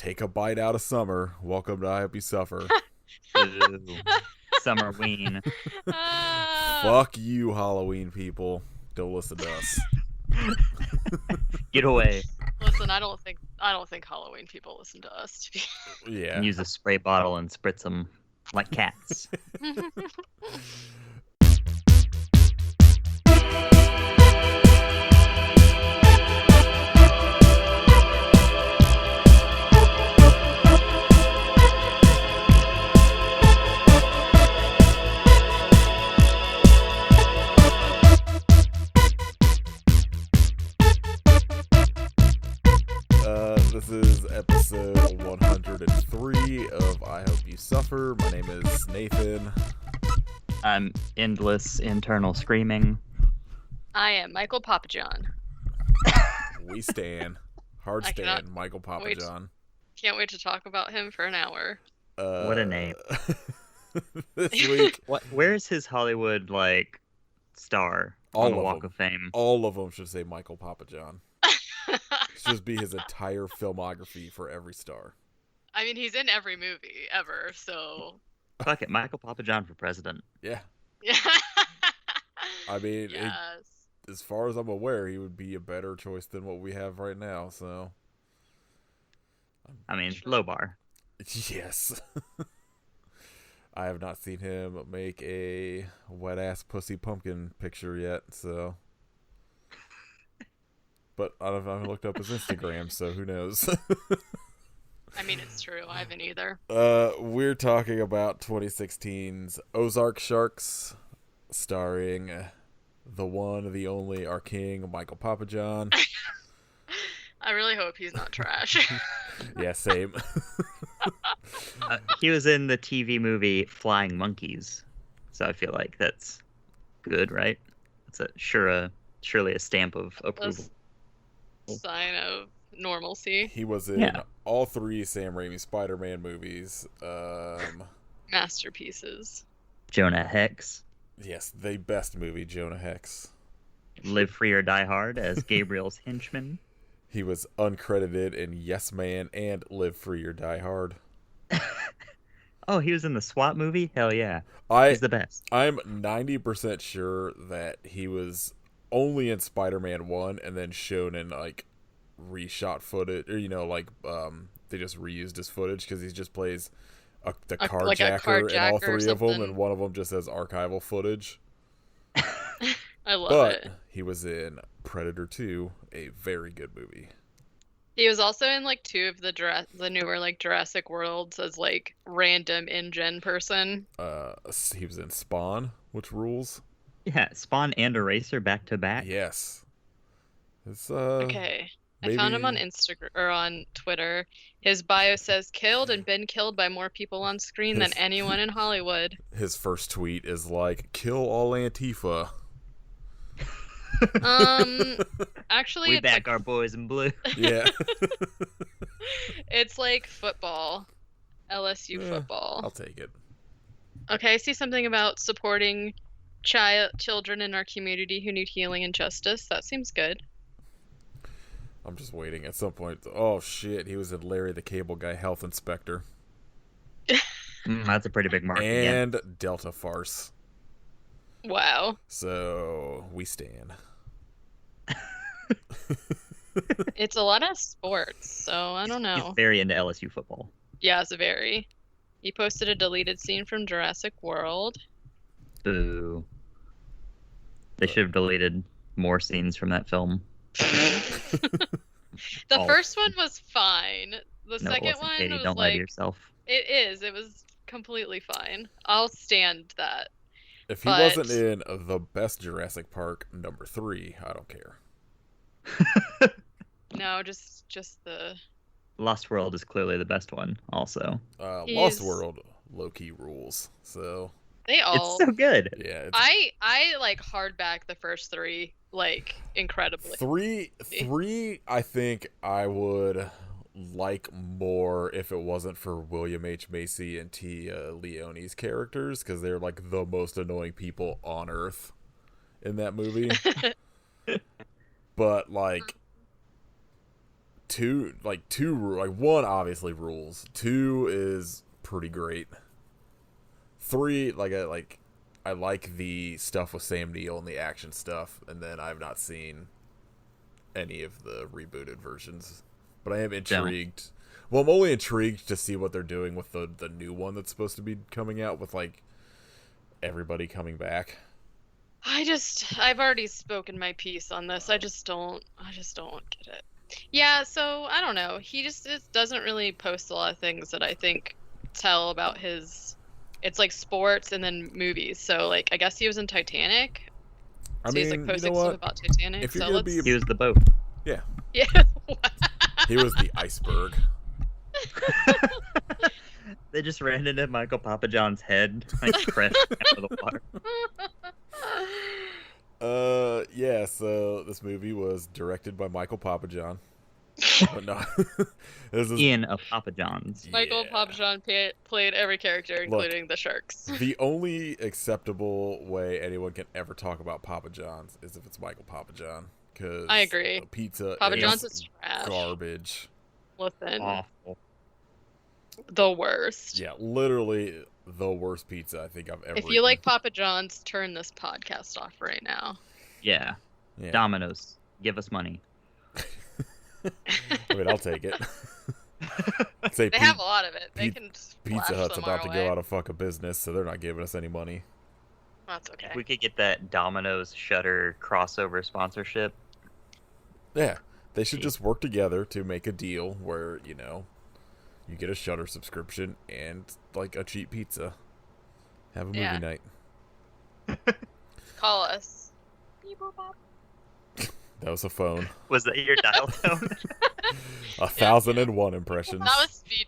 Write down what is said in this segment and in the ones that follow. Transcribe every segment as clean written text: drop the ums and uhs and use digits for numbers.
Take a bite out of summer. Welcome to I Hope You Suffer. Ooh, Summerween. Fuck you, Halloween people. Don't listen to us. Get away. Listen, I don't think Halloween people listen to us. Yeah. Use a spray bottle and spritz them like cats. This is episode 103 of I Hope You Suffer. My name is Nathan. I'm endless internal screaming. I am Michael Papajohn. We stand. Hard I stand, cannot Michael wait. Papajohn. Can't wait to talk about him for an hour. What a name. This week, Where's his Hollywood, star All on the of Walk them. of Fame? all of them should say Michael Papajohn. Should just be his entire filmography for every star. I mean, he's in every movie ever, so Fuck it, Michael Papajohn for president. Yeah. yeah. I mean, Yes. as far as I'm aware, he would be a better choice than what we have right now, so. I mean, True. low bar. Yes. I have not seen him make a wet-ass pussy pumpkin picture yet, so. But I haven't looked up his Instagram, so who knows? I mean, it's true. I haven't either. We're talking about 2016's Ozark Sharks, starring the one, the only, our king, Michael Papajohn. I really hope he's not trash. Yeah, same. He was in the TV movie Flying Monkeys, so I feel like that's good, right? It's surely a stamp of approval. Sign of normalcy. He was in all three Sam Raimi Spider-Man movies. Masterpieces. Jonah Hex, Yes, the best movie, Jonah Hex. Live Free or Die Hard as Gabriel's henchman. He was uncredited in Yes Man and Live Free or Die Hard. Oh, he was in the SWAT movie? Hell yeah. He's the best. I'm 90% sure that he was only in Spider-Man 1 and then shown in, reshot footage. Or, they just reused his footage because he just plays the carjacker in all three of them, and one of them just has archival footage. I love it. He was in Predator 2, a very good movie. He was also in two of the newer Jurassic Worlds as random in-gen person. He was in Spawn, which rules. Yeah, Spawn and Eraser back to back. Yes. It's Okay. maybe... I found him on Instagram or on Twitter. His bio says killed and been killed by more people on screen than anyone in Hollywood. His first tweet is kill all Antifa. Actually, We it's back our boys in blue. Yeah. it's football. LSU football. I'll take it. Okay, I see something about supporting children in our community who need healing and justice. That seems good. I'm just waiting at some point. Oh shit, he was in Larry the Cable Guy Health Inspector. That's a pretty big mark. And Delta Farce. Wow. So, we stand. It's a lot of sports, so I don't know. He's very into LSU football. Yeah, it's very. He posted a deleted scene from Jurassic World. Boo. They should have deleted more scenes from that film. The first one was fine. The No, it second wasn't, one Katie. was Don't lie to yourself. It is. It was completely fine. I'll stand that. If he wasn't in the best Jurassic Park, number 3, I don't care. No, just the... Lost World is clearly the best one, also. Lost World low-key rules, so... They all... It's so good. Yeah. I hardback the first 3, incredibly. 3, I think I would like more if it wasn't for William H. Macy and Tia Leone's characters, because they're the most annoying people on Earth in that movie. But one obviously rules. 2 is pretty great. 3, I like the stuff with Sam Neill and the action stuff, and then I've not seen any of the rebooted versions, but I am intrigued. Well, I'm only intrigued to see what they're doing with the new one that's supposed to be coming out with like everybody coming back. I've already spoken my piece on this. I just don't get it. Yeah, so I don't know. He just doesn't really post a lot of things that I think tell about his. It's like sports and then movies. So like I guess he was in Titanic. He's like posting stuff about Titanic. He was the boat. Yeah. Yeah. He was the iceberg. They just ran into Michael Papa John's head, like crashed out of the water. Yeah, so this movie was directed by Michael Papa John. But no. Ian of Papa John's. Michael Papa John played every character, including the sharks. The only acceptable way anyone can ever talk about Papa John's is if it's Michael Papa John. Cause I agree. Pizza Papa is John's is trash. Garbage. Listen. Awful. The worst. Yeah, literally the worst pizza I think I've ever If you eaten. like Papa John's, turn this podcast off right now. Yeah. Domino's, give us money. I mean, I'll take it. Say they have a lot of it. They can Pizza Hut's about to go out of fucking business, so they're not giving us any money. That's okay. If we could get that Domino's Shutter crossover sponsorship. Yeah, they should just work together to make a deal where, you get a Shutter subscription and like a cheap pizza. Have a movie night. Call us. That was a phone. Was that your dial tone? 1,001 impressions. That was speed.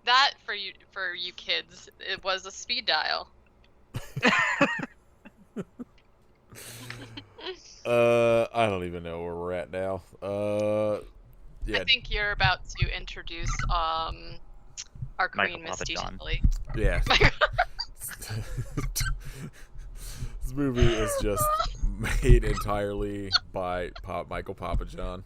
That for you kids. It was a speed dial. I don't even know where we're at now. Yeah. I think you're about to introduce our queen, Misty Tilly. Yeah. This movie is just made entirely by Michael Papa John.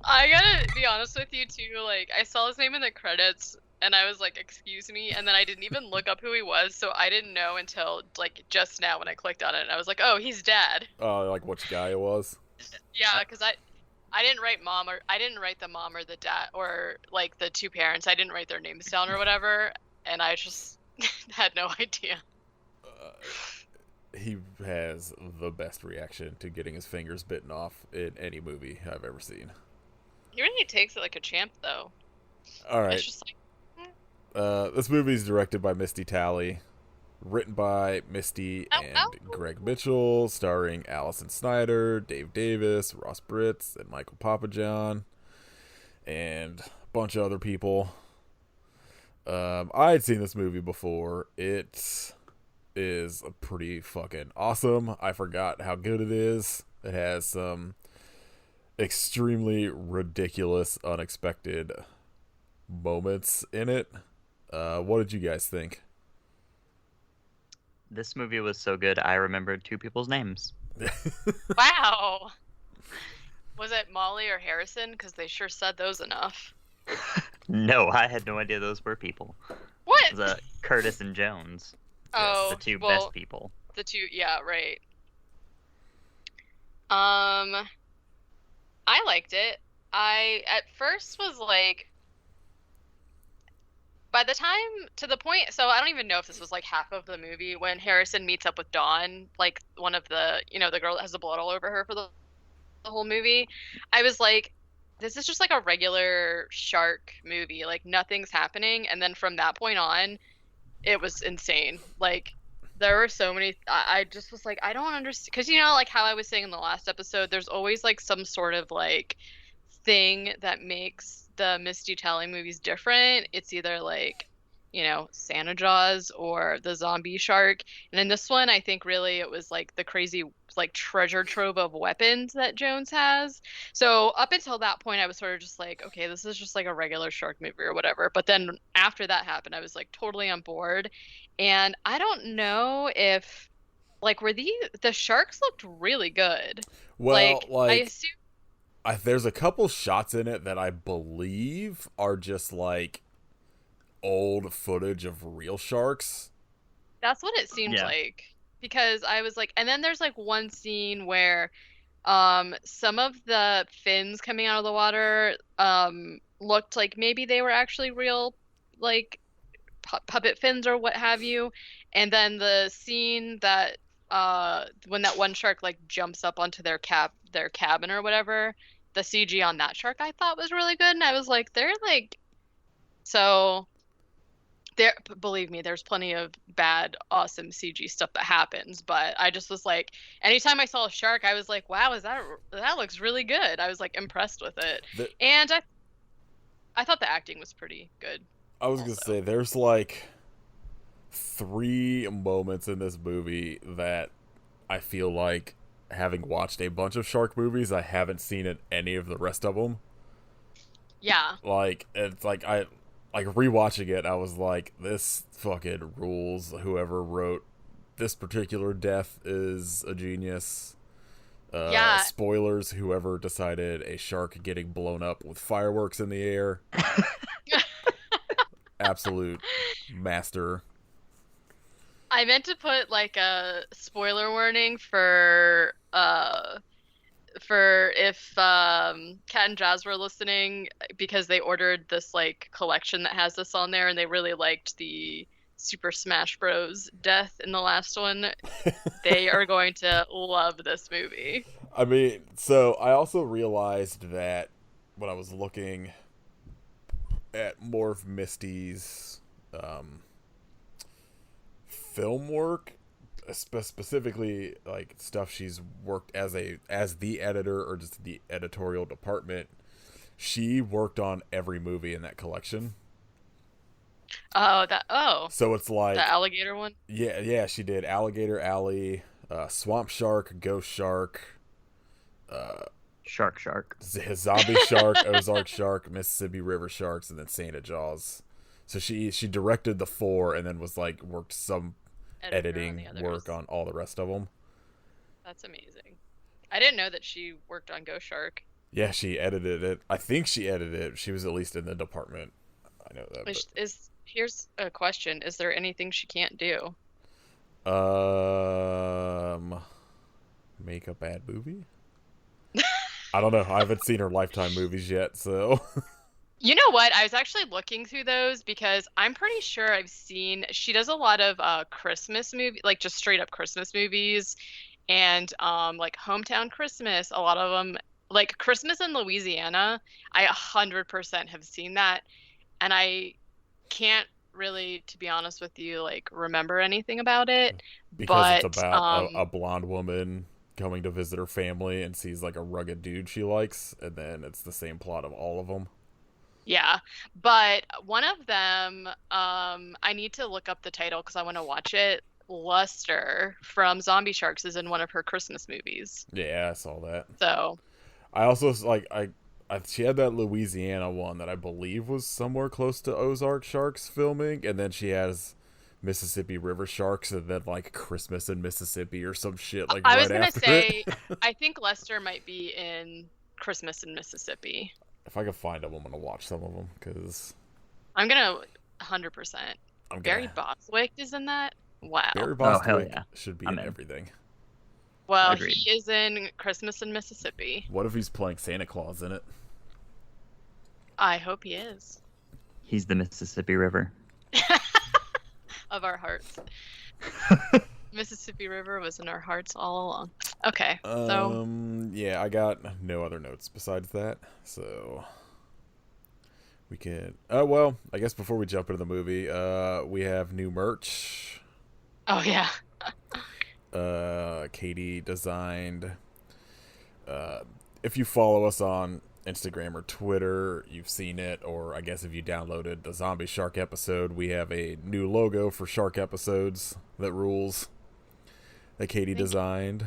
I gotta be honest with you too. Like, I saw his name in the credits, and I was like, "Excuse me," and then I didn't even look up who he was, so I didn't know until like just now when I clicked on it, and I was like, "Oh, he's Dad." Like which guy it was? Yeah, because I didn't write mom, or I didn't write the mom or the dad, or like the two parents. I didn't write their names down or whatever, and I just had no idea. He has the best reaction to getting his fingers bitten off in any movie I've ever seen. He really takes it like a champ, though. All right. It's just like, this movie is directed by Misty Talley, written by Misty and Greg Mitchell, starring Allison Snyder, Dave Davis, Ross Britts, and Michael Papa John, and a bunch of other people. I had seen this movie before. It is pretty fucking awesome. I forgot how good it is. It has some extremely ridiculous, unexpected moments in it. What did you guys think? This movie was so good, I remembered two people's names. wow. Was it Molly or Harrison? Because they sure said those enough. No, I had no idea those were people. What? It was Curtis and Jones. Oh, the two best people. The two, yeah, right. I liked it. I at first was like, by the time to the point, so I don't even know if this was like half of the movie when Harrison meets up with Dawn, like one of the, the girl that has the blood all over her for the whole movie. I was like, this is just like a regular shark movie, like nothing's happening. And then from that point on, it was insane. Like, there were so many. I just was like, I don't understand, because like how I was saying in the last episode, there's always like some sort of like thing that makes the Misty Talley movies different. It's either like, Santa Jaws or the zombie shark. And in this one, I think really it was like the crazy like treasure trove of weapons that Jones has. So up until that point, I was sort of just like, okay, this is just like a regular shark movie or whatever. But then after that happened, I was like totally on board. And I don't know if like, were the sharks looked really good. Well, I assume. there's a couple shots in it that I believe are just like old footage of real sharks. That's what it seemed Yeah. like. Because I was like, and then there's like one scene where some of the fins coming out of the water looked like maybe they were actually real, like puppet fins or what have you. And then the scene that when that one shark like jumps up onto their cabin or whatever, the CG on that shark I thought was really good, and I was like, they're like, so there, believe me, there's plenty of bad, awesome CG stuff that happens, but I just was like, anytime I saw a shark, I was like, wow, that looks really good. I was like impressed with it. And I thought the acting was pretty good. I was gonna say, there's like 3 moments in this movie that I feel like, having watched a bunch of shark movies, I haven't seen in any of the rest of them. Yeah. Like, it's like rewatching it, I was like, this fucking rules. Whoever wrote this particular death is a genius. Yeah. Spoilers, whoever decided a shark getting blown up with fireworks in the air. Absolute master. I meant to put like a spoiler warning for if Kat and Jazz were listening, because they ordered this like collection that has this on there, and they really liked the Super Smash Bros. Death in the last one. They are going to love this movie. I mean, so I also realized that when I was looking at more of Misty's film work, specifically like stuff she's worked as the editor or just the editorial department, she worked on every movie in that collection. So it's like the alligator one. Yeah, she did Alligator Alley, Swamp Shark, Ghost Shark, Shark. Zombie Shark, Ozark Shark, Mississippi River Sharks, and then Santa Jaws. So she directed the 4 and then was like worked some editing work on all the rest of them. That's amazing. I didn't know that she worked on Ghost Shark. Yeah, she edited it. I think she edited it. She was at least in the department. I know that. Here's a question: is there anything she can't do? Make a bad movie? I don't know. I haven't seen her Lifetime movies yet, so. You know what? I was actually looking through those because I'm pretty sure she does a lot of Christmas movies, like just straight up Christmas movies, and like Hometown Christmas. A lot of them, like Christmas in Louisiana. I 100% have seen that, and I can't really, to be honest with you, like remember anything about it. Because it's about a blonde woman coming to visit her family and sees like a rugged dude she likes, and then it's the same plot of all of them. Yeah, but one of them, I need to look up the title because I want to watch it. Luster from Zombie Sharks is in one of her Christmas movies. Yeah, I saw that. So I also she had that Louisiana one that I believe was somewhere close to Ozark Sharks filming, and then she has Mississippi River Sharks, and then like Christmas in Mississippi or some shit like I right was gonna after say, it. I think Lester might be in Christmas in Mississippi. If I can find them, I'm gonna watch some of them because I'm gonna 100%. Barry Bostwick is in that. Wow. Barry Bostwick yeah. should be in everything. Well, Agreed. he is in Christmas in Mississippi. What if he's playing Santa Claus in it? I hope he is. He's the Mississippi River. Of our hearts. Mississippi River was in our hearts all along. Okay, so yeah, I got no other notes besides that, so we can. Oh well, I guess before we jump into the movie, we have new merch. Oh yeah. Katie designed. If you follow us on Instagram or Twitter, you've seen it, or I guess if you downloaded the Zombie Shark episode, we have a new logo for Shark episodes that rules, that Katie designed.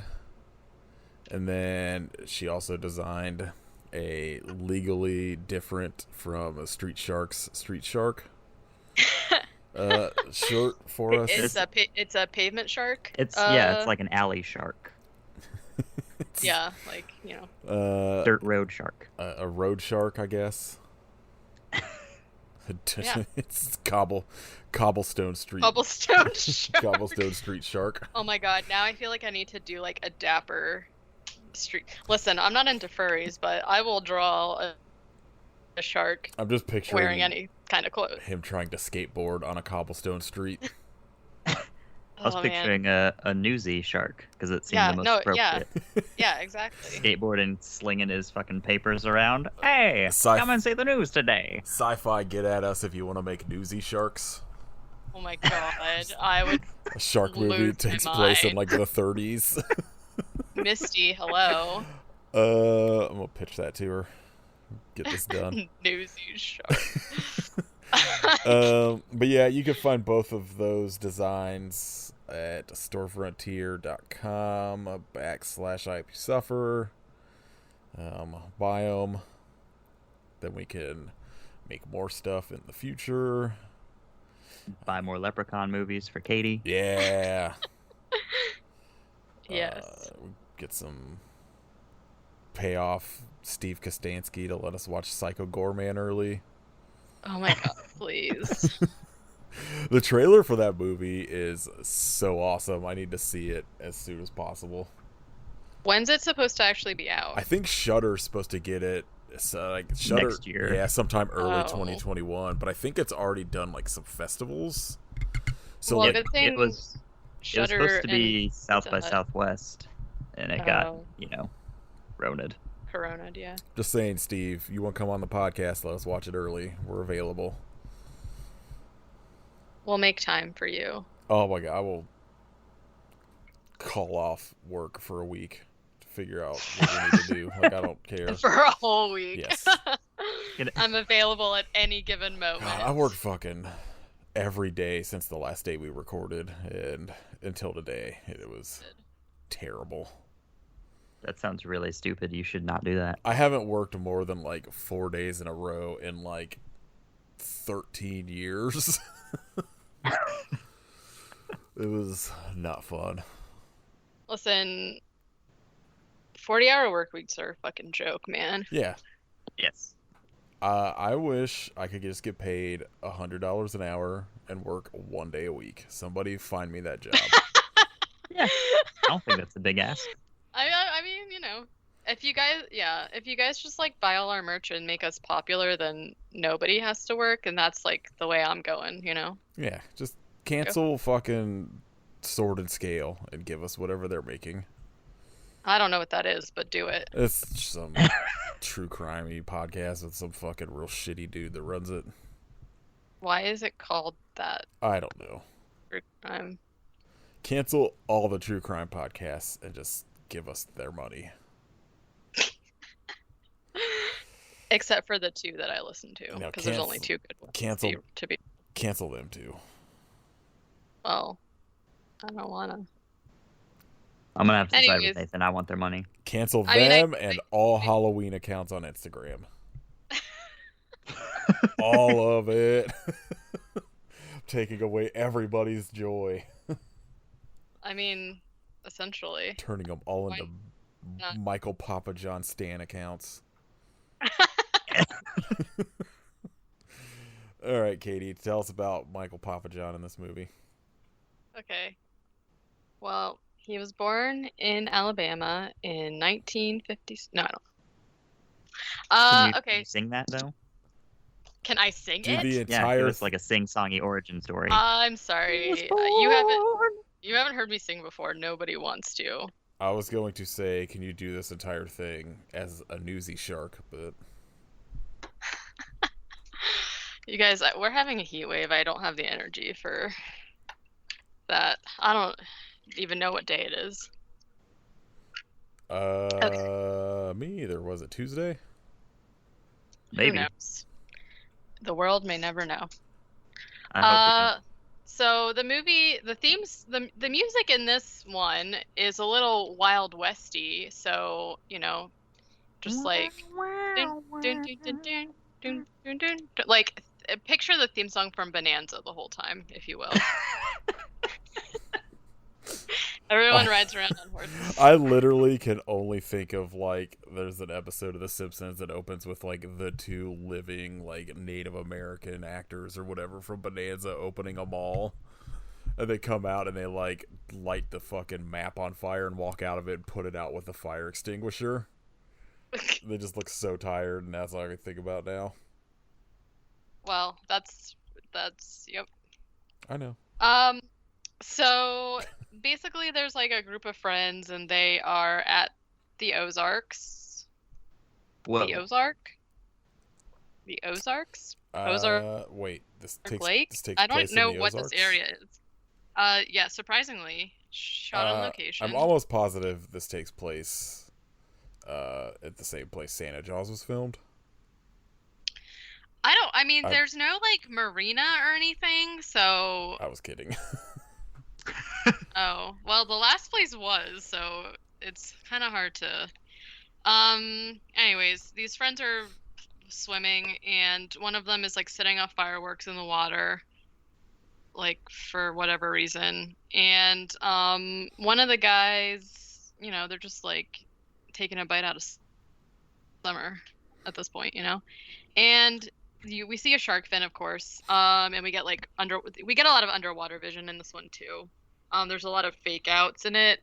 And then she also designed a legally different from a Street Shark's Street Shark shirt for us. It's a pavement shark. It's like an alley shark. Yeah, like, you know. Dirt road shark. A road shark, I guess. Yeah. It's cobblestone street. Cobblestone shark. Cobblestone street shark. Oh my god, now I feel like I need to do like a dapper street. Listen, I'm not into furries, but I will draw a shark I'm just picturing wearing any kind of clothes. him trying to skateboard on a cobblestone street. I was picturing a newsy shark because it seemed the most appropriate. Yeah, exactly. Skateboarding, slinging his fucking papers around. Hey, come and see the news today. Sci-fi, get at us if you want to make newsy sharks. Oh my god, I would. A shark movie takes place in like the 30s. Misty, hello. I'm gonna pitch that to her. Get this done. Newsy shark. But yeah, you can find both of those designs at storefrontier.com /IPSuffer. Buy them. Then we can make more stuff in the future. Buy more Leprechaun movies for Katie. Yeah. Yes. Get some payoff Steve Kostansky to let us watch Psycho Goreman early. Oh my god, please. The trailer for that movie is so awesome. I need to see it as soon as possible. When's it supposed to actually be out? I think Shudder's supposed to get it like Shudder next year. Yeah, sometime early 2021, but I think it's already done like some festivals. So well, like it was Shudder supposed to be and South by Southwest, and it got, Roned. Corona'd, yeah. Just saying, Steve, you want to come on the podcast, let us watch it early. We're available. We'll make time for you. Oh my god, I will call off work for a week to figure out what we need to do. Like, I don't care. For a whole week. Yes. I'm available at any given moment. God, I worked fucking every day since the last day we recorded, and until today, it was terrible. That sounds really stupid. You should not do that. I haven't worked more than like 4 days in a row in like 13 years. It was not fun. Listen, 40-hour work weeks are a fucking joke, man. Yeah. Yes. I wish I could just get paid $100 an hour and work 1 day a week. Somebody find me that job. Yeah. I don't think that's a big ask. I mean, if you guys just like buy all our merch and make us popular, then nobody has to work, and that's like the way I'm going, Yeah, just cancel fucking Sword and Scale and give us whatever they're making. I don't know what that is, but do it. It's some true crime-y podcast with some fucking real shitty dude that runs it. Why is it called that? I don't know. True crime. Cancel all the true crime podcasts and just give us their money. Except for the two that I listen to, No, because there's only two good ones. Cancel them too. Well, I don't wanna. I'm gonna have to decide Anyways. with Nathan. I want their money. Cancel them and all Halloween accounts on Instagram. All of it. Taking away everybody's joy. I mean, essentially. Turning them all into Michael Papa John Stan accounts. All right, Katie, tell us about Michael Papa John in this movie. Okay. Well, he was born in Alabama in 1950. No, I don't. Can you sing that though? Can I sing Do it? the Yeah, entire give us like a sing-songy origin story. I'm sorry. You haven't heard me sing before. Nobody wants to. I was going to say, can you do this entire thing as a newsy shark, but You guys, we're having a heat wave. I don't have the energy for that. I don't even know what day it is. Me either. Was it Tuesday? Maybe. Who knows? The world may never know. I hope So the movie, the themes, the music in this one is a little Wild Westy. So just like dun, dun, dun, dun, dun, dun, dun, dun, dun. Like picture the theme song from Bonanza the whole time, if you will. Everyone rides around on horses. I literally can only think of like there's an episode of The Simpsons that opens with like the two living like Native American actors or whatever from Bonanza opening a mall. And they come out and they like light the fucking map on fire and walk out of it and put it out with a fire extinguisher. They just look so tired, and that's all I can think about now. Well, that's yep. I know. So basically there's like a group of friends and they are at the Ozarks. Whoa. The Ozark? The Ozarks? Ozark Wait, this Lake? takes I don't place know in the what Ozarks? this area is. Yeah, surprisingly, shot on location. I'm almost positive this takes place at the same place Santa Jaws was filmed. I mean, there's no like marina or anything, so. I was kidding. Oh, well, the last place was, so it's kind of hard to. Anyways, these friends are swimming, and one of them is like setting off fireworks in the water, like for whatever reason. And one of the guys, they're just like taking a bite out of summer at this point, and we see a shark fin, of course, and we get like we get a lot of underwater vision in this one too. There's a lot of fake outs in it.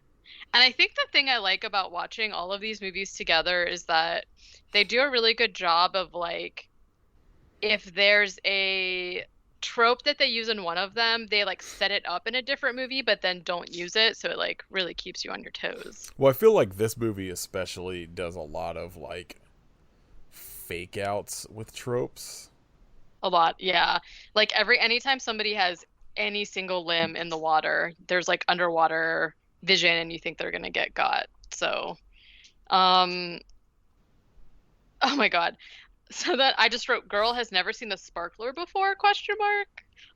And I think the thing I like about watching all of these movies together is that they do a really good job of like, if there's a trope that they use in one of them, they like set it up in a different movie, but then don't use it. So it like really keeps you on your toes. Well, I feel like this movie especially does a lot of like fake outs with tropes. A lot, yeah. Like anytime somebody has any single limb in the water, there's like underwater vision and you think they're gonna get got. So oh my god. So that I just wrote, girl has never seen the sparkler before, ?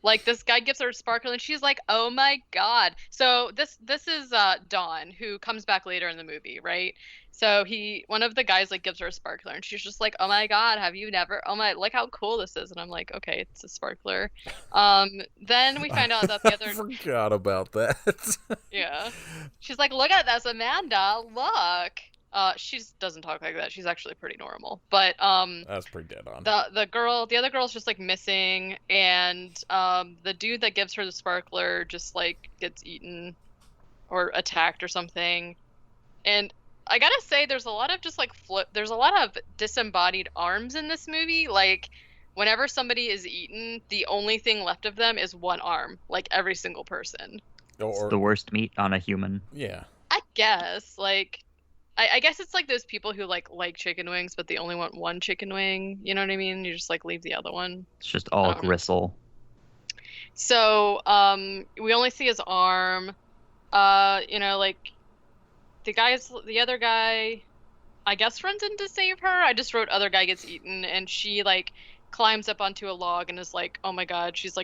Like this guy gives her a sparkler and she's like, oh my god. So this is Dawn, who comes back later in the movie, right? So one of the guys like gives her a sparkler and she's just like, oh my god, have you never, oh my, look how cool this is. And I'm like, okay, it's a sparkler. Then we find out that the other I forgot about that. Yeah. She's like, look at this, Amanda, look. She doesn't talk like that. She's actually pretty normal. But That's pretty dead on. the other girl's just like missing, and the dude that gives her the sparkler just like gets eaten or attacked or something. And I gotta say, there's a lot of just like there's a lot of disembodied arms in this movie. Like whenever somebody is eaten, the only thing left of them is one arm. Like every single person. It's the worst meat on a human. Yeah. I guess like. I guess it's like those people who like chicken wings, but they only want one chicken wing. You know what I mean? You just like leave the other one. It's just all gristle. So we only see his arm. Like the other guy, I guess runs in to save her. I just wrote other guy gets eaten, and she like climbs up onto a log and is like, oh my god, she's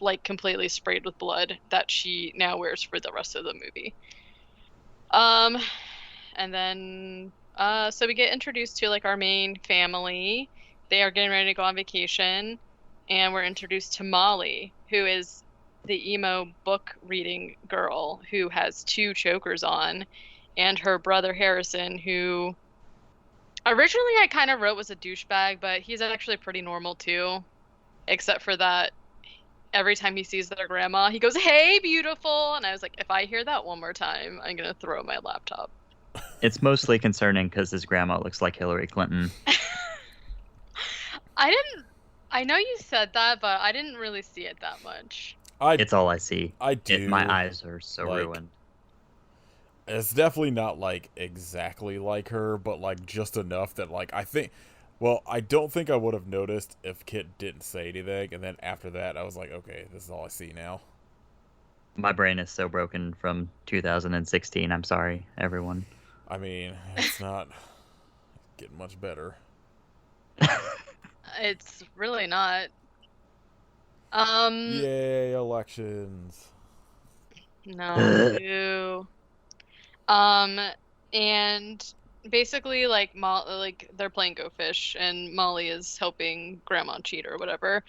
like completely sprayed with blood that she now wears for the rest of the movie. And then, so we get introduced to like our main family. They are getting ready to go on vacation, and we're introduced to Molly, who is the emo book reading girl who has 2 chokers on, and her brother Harrison, who originally I kind of wrote was a douchebag, but he's actually pretty normal too, except for that every time he sees their grandma, he goes, "Hey, beautiful," and I was like, if I hear that one more time, I'm gonna throw my laptop. It's mostly concerning because his grandma looks like Hillary Clinton. I know you said that, but I didn't really see it that much. It's all I see. I do. My eyes are so ruined. It's definitely not like exactly like her, but like just enough that like I think. Well, I don't think I would have noticed if Kit didn't say anything, and then after that, I was like, okay, this is all I see now. My brain is so broken from 2016. I'm sorry, everyone. I mean, it's not getting much better. It's really not. Yay, elections. No. And basically, like they're playing Go Fish, and Molly is helping Grandma cheat or whatever.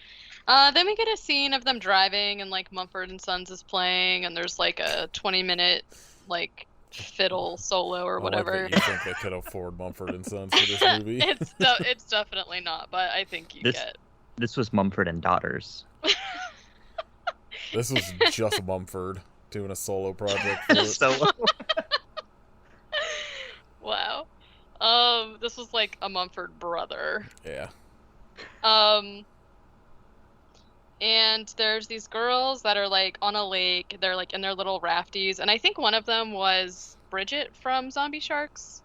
Then we get a scene of them driving, and like Mumford and Sons is playing, and there's like a 20-minute like fiddle solo or I whatever. like that you think they could afford Mumford and Sons for this movie. It's definitely not, but I think you get. This was Mumford and Daughters. This was just Mumford doing a solo project. For Just solo. Wow. This was like a Mumford brother. Yeah. And there's these girls that are like on a lake. They're like in their little rafties, and I think one of them was Bridget from Zombie Sharks.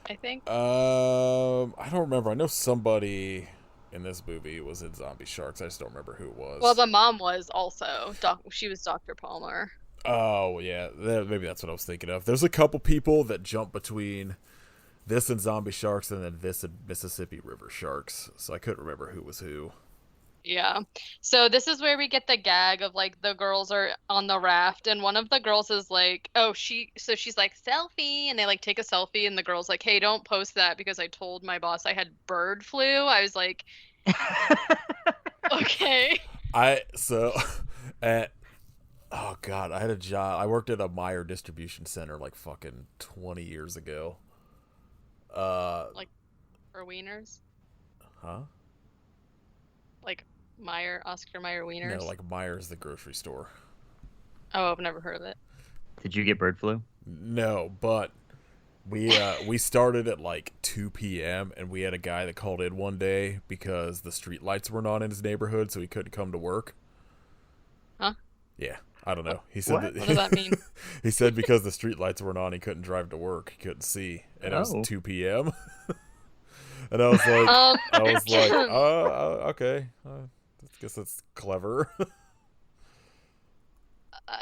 I think. I don't remember. I know somebody in this movie was in Zombie Sharks. I just don't remember who it was. Well, the mom was also. She was Dr. Palmer. Oh, yeah. Maybe that's what I was thinking of. There's a couple people that jump between this and Zombie Sharks and then this and Mississippi River Sharks. So I couldn't remember who was who. Yeah. So this is where we get the gag of like the girls are on the raft and one of the girls is like, she's like selfie, and they like take a selfie and the girl's like, hey, don't post that because I told my boss I had bird flu. I was like, okay. Oh god, I had a job. I worked at a Meijer distribution center like fucking 20 years ago. Like for wieners? Huh? Like Oscar Mayer wieners? No, like Meijer's the grocery store. Oh, I've never heard of it. Did you get bird flu? No, but we started at like 2 p.m. and we had a guy that called in one day because the street lights weren't on in his neighborhood, so he couldn't come to work. Huh? Yeah, I don't know. He said What? that, What does that mean? He said because the street lights weren't on, he couldn't drive to work. He couldn't see, and it was 2 p.m. And I was like, okay. I guess that's clever.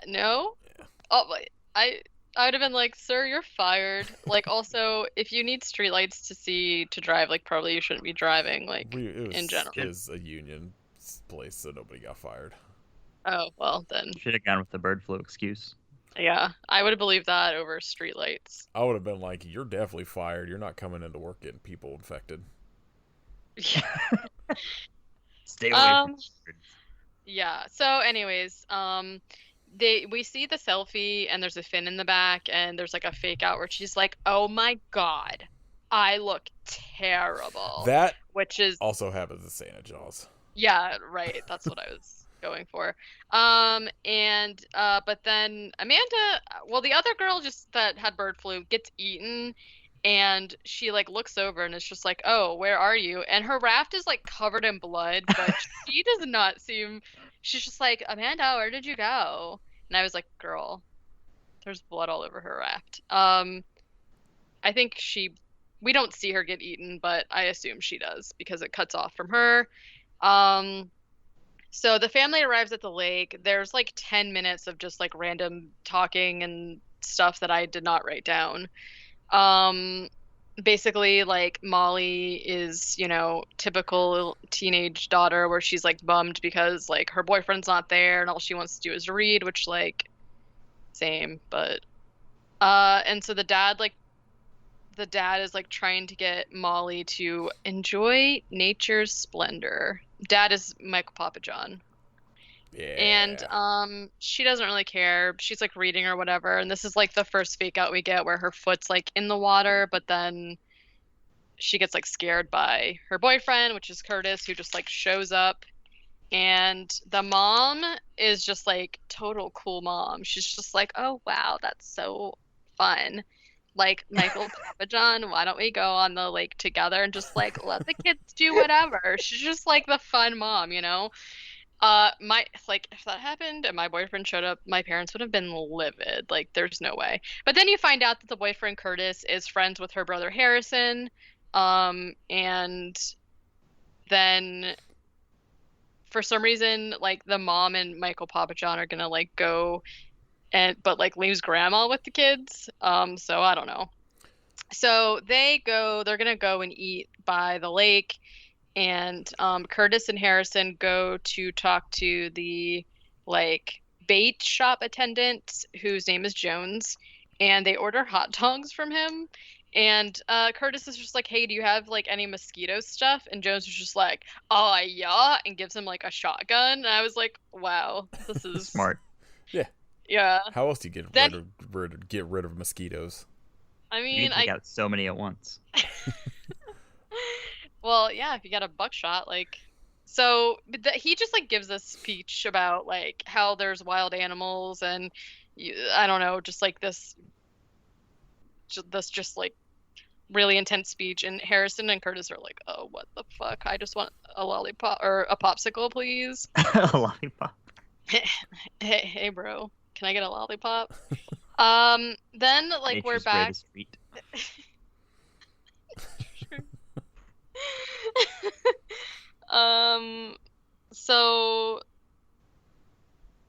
No. Yeah. Oh, but I would have been like, sir, you're fired. Like, also, if you need streetlights to drive, like, probably you shouldn't be driving, like, in general. It was a union place, so nobody got fired. Oh, well, then. Should have gone with the bird flu excuse. Yeah, I would have believed that over streetlights. I would have been like, you're definitely fired. You're not coming into work getting people infected. Stay away from birds. Yeah. So, anyways, we see the selfie, and there's a fin in the back, and there's like a fake out where she's like, "Oh my god, I look terrible." That which is also happens in Santa Jaws. Yeah, right. That's what I was going for. But then Amanda, well, the other girl just that had bird flu gets eaten, and she like looks over and it's just like, "Oh, where are you?" And her raft is like covered in blood, but she does not seem. She's just like, "Amanda, where did you go?" And I was like, "Girl, there's blood all over her raft." I think we don't see her get eaten, but I assume she does because it cuts off from her. So the family arrives at the lake. There's like 10 minutes of just like random talking and stuff that I did not write down. Basically, like, Molly is, typical teenage daughter where she's like bummed because like her boyfriend's not there and all she wants to do is read, which like same, but and so the dad is like trying to get Molly to enjoy nature's splendor. Dad is Michael Papa John. Yeah. And she doesn't really care. She's like reading or whatever, and this is like the first fake out we get where her foot's like in the water, but then she gets like scared by her boyfriend, which is Curtis, who just like shows up. And the mom is just like total cool mom. She's just like, "Oh wow, that's so fun. Like, Michael Papa John, why don't we go on the lake together and just like let the kids do whatever?" She's just like the fun mom, if that happened and my boyfriend showed up, my parents would have been livid. Like, there's no way. But then you find out that the boyfriend Curtis is friends with her brother Harrison, and then for some reason, like, the mom and Michael Papa John are gonna like go but like leaves grandma with the kids. So I don't know. So they're gonna go and eat by the lake, and Curtis and Harrison go to talk to the like bait shop attendant whose name is Jones, and they order hot dogs from him. And Curtis is just like, "Hey, do you have like any mosquito stuff?" And Jones is just like, "Oh yeah," and gives him like a shotgun. And I was like, wow, this is Smart. Yeah. Yeah. How else do you get Then rid of mosquitoes? I You mean, can take out so many at once. well, yeah, if you got a buckshot, like, so he just like gives this speech about like how there's wild animals and I don't know, just like this like really intense speech, and Harrison and Curtis are like, oh, what the fuck? I just want a lollipop or a popsicle, please. A lollipop. Hey, bro, can I get a lollipop? Then like we're Nature's back. greatest treat. Um, so,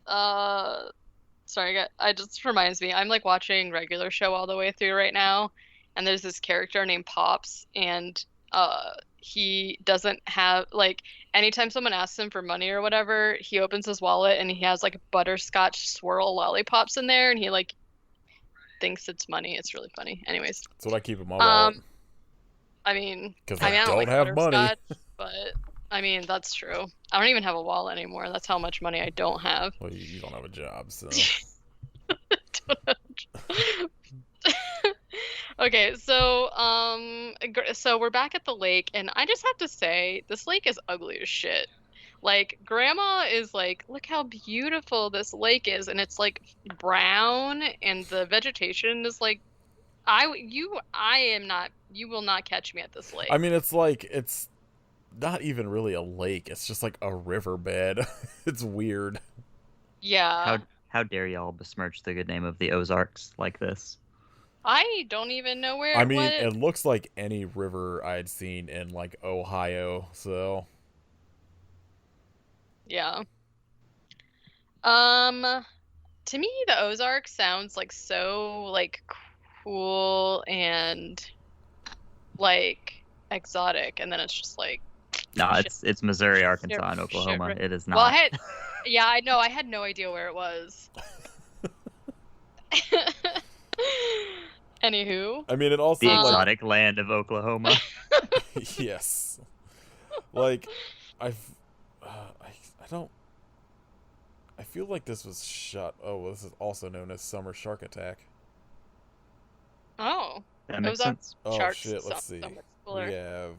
sorry, I just reminds me, I'm like watching regular show all the way through right now, and there's this character named Pops, and he doesn't have like anytime someone asks him for money or whatever, he opens his wallet and he has like butterscotch swirl lollipops in there, and he like thinks it's money. It's really funny. Anyways, That's what I keep in my wallet. I mean, Because I I don't like don't have money. butterscotch, but I mean, that's true. I don't even have a wallet anymore. That's how much money I don't have. Well, you don't have a job, so. Okay, so we're back at the lake, and I just have to say, this lake is ugly as shit. Like, Grandma is like, look how beautiful this lake is, and it's like brown, and the vegetation is like, you will not catch me at this lake. I mean, it's not even really a lake. It's just like a riverbed. It's weird. Yeah. How dare y'all besmirch the good name of the Ozarks like this? I don't even know where. I mean, it looks like any river I'd seen in like Ohio, so. Yeah. To me, the Ozark sounds like so like cool and like exotic, and then it's just like. No, shit. it's Missouri, Arkansas, and Shit, Oklahoma. right. It is not. Well, I know, I had no idea where it was. Anywho. I mean, it also the like, exotic land of Oklahoma. yes. Like, I don't. I feel like this was shot. Oh, well, this is also known as Summer Shark Attack. Oh. That makes Ozark sense. Oh sharks shit! Let's see. so much cooler. We have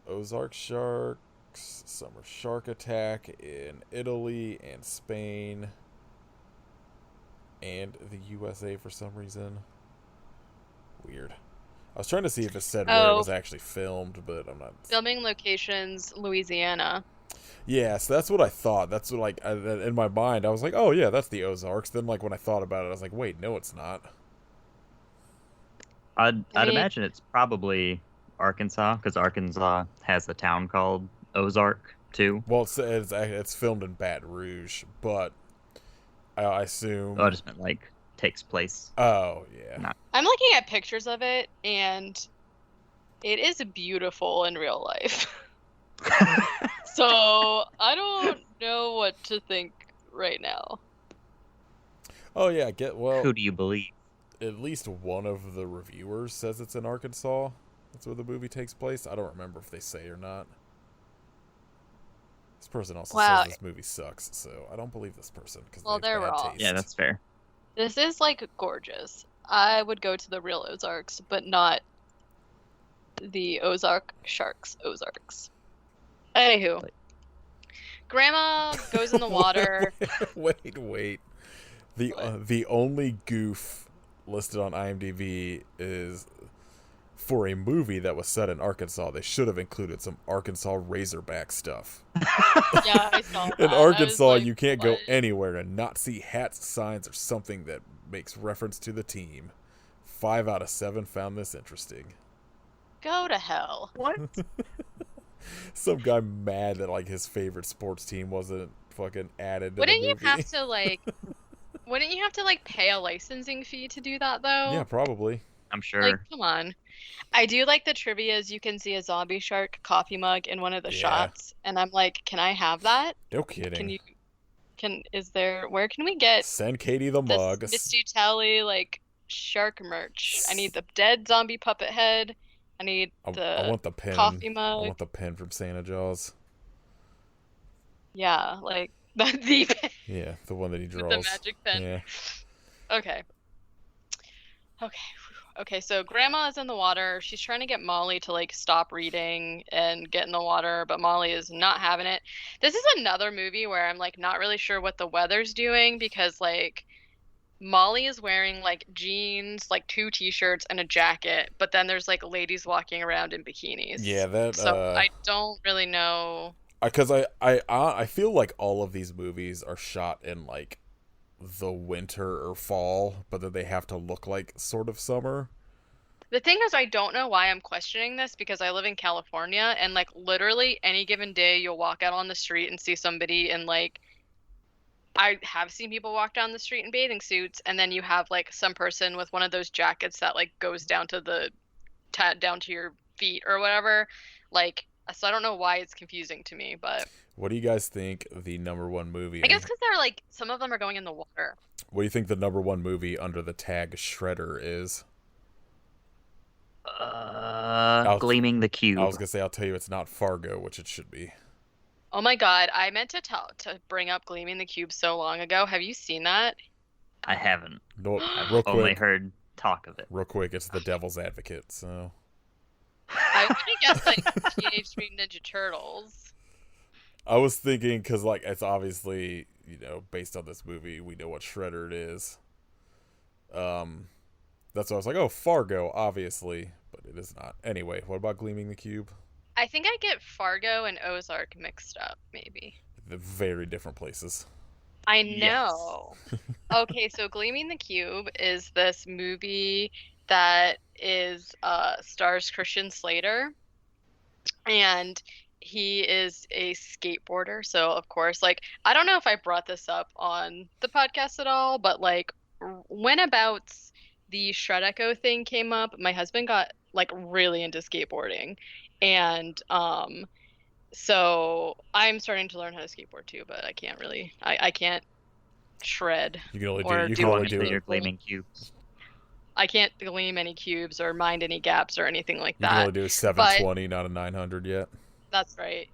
Ozark Sharks, Summer Shark Attack in Italy and Spain, and the USA for some reason. Weird. I was trying to see if it said where it was actually filmed, but I'm not. Filming locations, Louisiana. Yeah, so that's what I thought. That's what, like, in my mind, I was like, oh yeah, that's the Ozarks. Then, like, when I thought about it, I was like, wait, no, it's not. I'd imagine it's probably Arkansas, because Arkansas has a town called Ozark too. Well, it's filmed in Baton Rouge, but I assume. Oh, I just meant like takes place. Oh yeah. Not... I'm looking at pictures of it, and it is beautiful in real life. So I don't know what to think right now. Oh yeah, Who do you believe? At least one of the reviewers says it's in Arkansas. That's where the movie takes place. I don't remember if they say or not. This person also says this movie sucks, so I don't believe this person because they're wrong. taste. Yeah, that's fair. This is like gorgeous. I would go to the real Ozarks, but not the Ozark Sharks Ozarks. Anywho, Grandma goes in the water. Wait. The only goof listed on IMDb is for a movie that was set in Arkansas. They should have included some Arkansas Razorback stuff. Yeah, I saw that. In Arkansas, like, you can't go anywhere and not see hats, signs, or something that makes reference to the team. 5 out of 7 found this interesting. Go to hell. What? Some guy mad that like his favorite sports team wasn't fucking added to Wouldn't the movie. you have to like? Wouldn't you have to like pay a licensing fee to do that though? Yeah, probably. I'm sure. Like, come on. I do like the trivia's. You can see a zombie shark coffee mug in one of the shots, and I'm like, can I have that? No kidding. Where can we get Send Katie the mug. this Misty Telly like shark merch? I need the dead zombie puppet head. I need I want the pin. coffee mug. I want the pin from Santa Jaws. Yeah, like The Yeah, the one that he with draws. the magic pen. Yeah. Okay. Okay. Okay, so Grandma is in the water. She's trying to get Molly to like stop reading and get in the water, but Molly is not having it. This is another movie where I'm like not really sure what the weather's doing because like Molly is wearing like jeans, like two t-shirts and a jacket, but then there's like ladies walking around in bikinis. Yeah, that So I don't really know. because I feel like all of these movies are shot in like the winter or fall, but then they have to look like sort of summer. The thing is, I don't know why I'm questioning this because I live in California and like literally any given day you'll walk out on the street and see somebody in like I have seen people walk down the street in bathing suits and then you have like some person with one of those jackets that like goes down to the down to your feet or whatever. Like so I don't know why it's confusing to me, but What do you guys think the number one movie? I guess because they're like some of them are going in the water. What do you think the number one movie under the tag Shredder is? Gleaming the Cube. I was gonna say I'll tell you it's not Fargo, which it should be. Oh my God, I meant to bring up Gleaming the Cube so long ago. Have you seen that? I haven't. No, real Only quick, heard talk of it. real quick, it's The Devil's Advocate. So I would have guessed like Teenage Mutant Ninja Turtles. I was thinking because like it's obviously based on this movie, we know what Shredder it is. That's why I was like, oh, Fargo, obviously, but it is not. Anyway, what about Gleaming the Cube? I think I get Fargo and Ozark mixed up, maybe. They're very different places. I know. Okay, so Gleaming the Cube is this movie that is stars Christian Slater, and he is a skateboarder. So of course, like I don't know if I brought this up on the podcast at all, but like whenabouts the Shred Echo thing came up, my husband got like really into skateboarding, and so I'm starting to learn how to skateboard too, but I can't really. I can't shred. You can only or do. You Do can you only want to do. say your gleaming cubes? I can't gleam any cubes or mind any gaps or anything like You can that. only do a 720, not a 900 yet. That's right.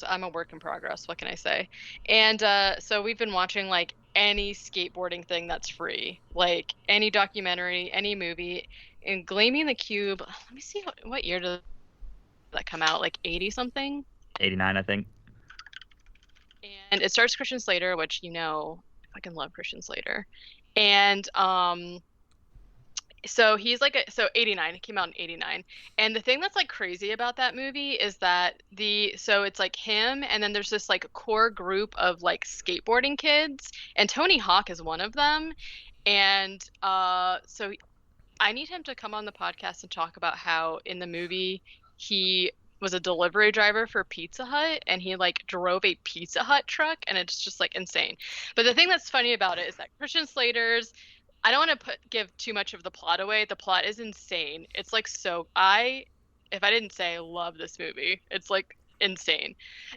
I'm a work in progress. What can I say? And so we've been watching like any skateboarding thing that's free, like any documentary, any movie. And Gleaming the Cube. Let me see what year did that come out? Like 80 something. 89, I think. And it stars Christian Slater, which I fucking love Christian Slater. And so he's like so 89, it came out in 89. And the thing that's like crazy about that movie is that so it's like him and then there's this like core group of like skateboarding kids and Tony Hawk is one of them. And so I need him to come on the podcast and talk about how in the movie he was a delivery driver for Pizza Hut and he like drove a Pizza Hut truck and it's just like insane. But the thing that's funny about it is that Christian Slater's I don't want to give too much of the plot away. The plot is insane. It's like if I didn't say I love this movie, it's like insane.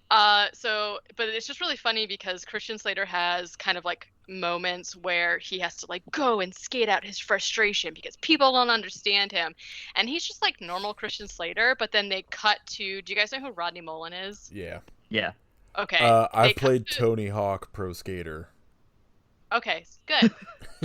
But it's just really funny because Christian Slater has kind of like moments where he has to like go and skate out his frustration because people don't understand him. And he's just like normal Christian Slater, but then they cut to, do you guys know who Rodney Mullen is? Yeah. Yeah. Okay. I played Tony Hawk Pro Skater. Okay, good.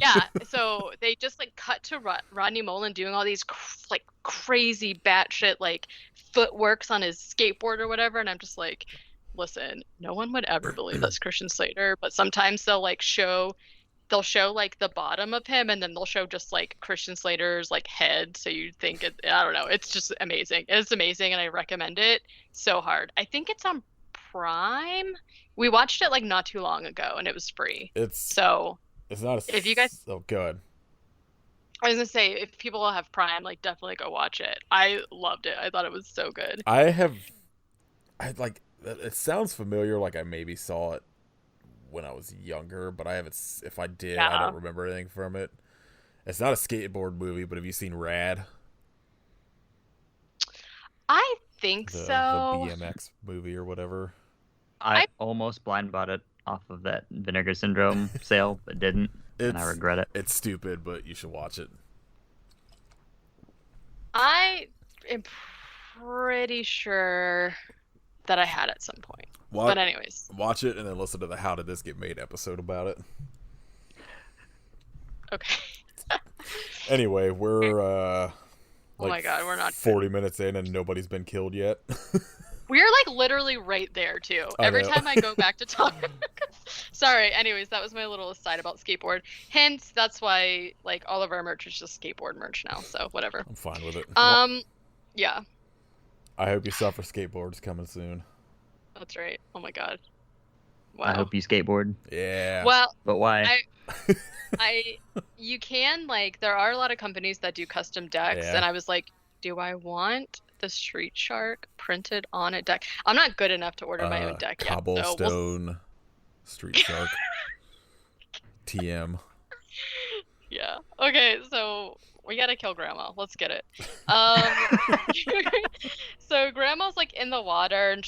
Yeah, so they just like cut to Rodney Mullen doing all these like crazy batshit like footworks on his skateboard or whatever, and I'm just like, listen, no one would ever believe that's Christian Slater, but sometimes they'll show like the bottom of him, and then they'll show just like Christian Slater's like head, so you think I don't know, it's just amazing. It's amazing, and I recommend it so hard. I think it's on Prime. We watched it like not too long ago, and it was free. It's not if you guys. Oh, good. I was gonna say if people have Prime, like definitely go watch it. I loved it. I thought it was so good. It sounds familiar. Like I maybe saw it when I was younger, but I haven't. If I did, I don't remember anything from it. It's not a skateboard movie, but have you seen Rad? I think so. The BMX movie or whatever. I almost blind bought it off of that Vinegar Syndrome sale, but didn't, and I regret it. It's stupid, but you should watch it. I am pretty sure that I had at some point. But anyways. Watch it and then listen to the How Did This Get Made episode about it. Okay. Anyway, we're oh my god, we're not 40 minutes in and nobody's been killed yet. We're like literally right there too. Every time I go back to talk. Sorry. Anyways, that was my little aside about skateboard. Hence, that's why like all of our merch is just skateboard merch now. So whatever. I'm fine with it. Yeah. I hope you suffer skateboards coming soon. That's right. Oh my god. Wow. I hope you skateboard. Yeah. Well, but why? You can like there are a lot of companies that do custom decks, and I was like, do I want the Street Shark printed on a deck? I'm not good enough to order my own deck yet. Cobblestone Street Shark. TM. Yeah. Okay, so we gotta kill Grandma. Let's get it. So Grandma's like in the water, and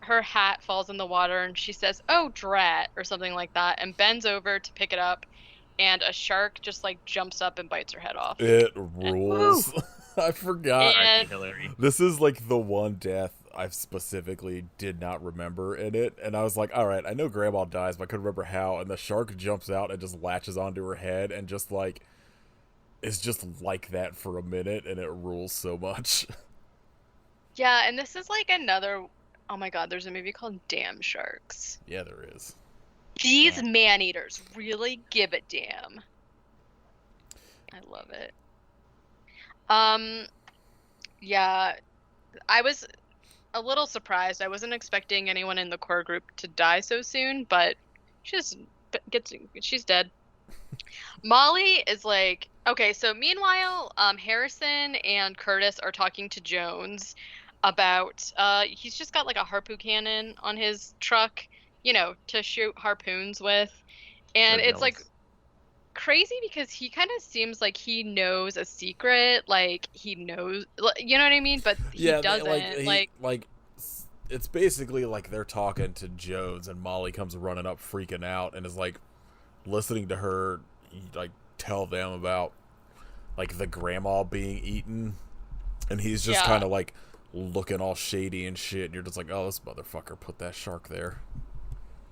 her hat falls in the water, and she says, "Oh, drat," or something like that, and bends over to pick it up, and a shark just like jumps up and bites her head off. It rules. I forgot. And this is like the one death I specifically did not remember in it, and I was like, all right, I know Grandma dies, but I couldn't remember how, and the shark jumps out and just latches onto her head and just like is just like that for a minute, and it rules so much. Yeah, and this is like another. Oh my god, there's a movie called Damn Sharks. Yeah, there is. These man-eaters really give a damn. I love it. Yeah, I was a little surprised. I wasn't expecting anyone in the core group to die so soon, but she's dead. Molly is like, okay, so meanwhile, Harrison and Curtis are talking to Jones about, he's just got like a harpoon cannon on his truck, to shoot harpoons with. And it's like crazy because he kind of seems like he knows a secret, like he knows, you know what I mean? But he doesn't. It's basically like they're talking to Jones and Molly comes running up freaking out and is like listening to her like tell them about like the grandma being eaten, and he's just kind of like looking all shady and shit, and you're just like, oh, this motherfucker put that shark there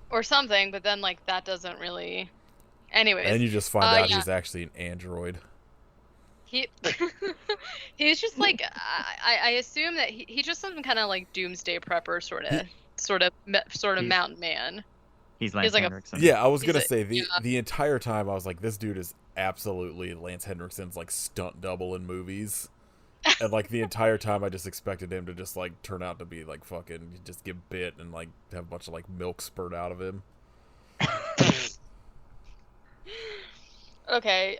or something. But then like that doesn't really. Anyways, and you just find out he's actually an android. He's just like I assume that he's just some kind of like doomsday prepper sort of mountain man. He's Lance Henriksen. Yeah, I was gonna say the entire time I was like, this dude is absolutely Lance Henriksen's like stunt double in movies, and like the entire time I just expected him to just like turn out to be like fucking just get bit and like have a bunch of like milk spurt out of him. Okay,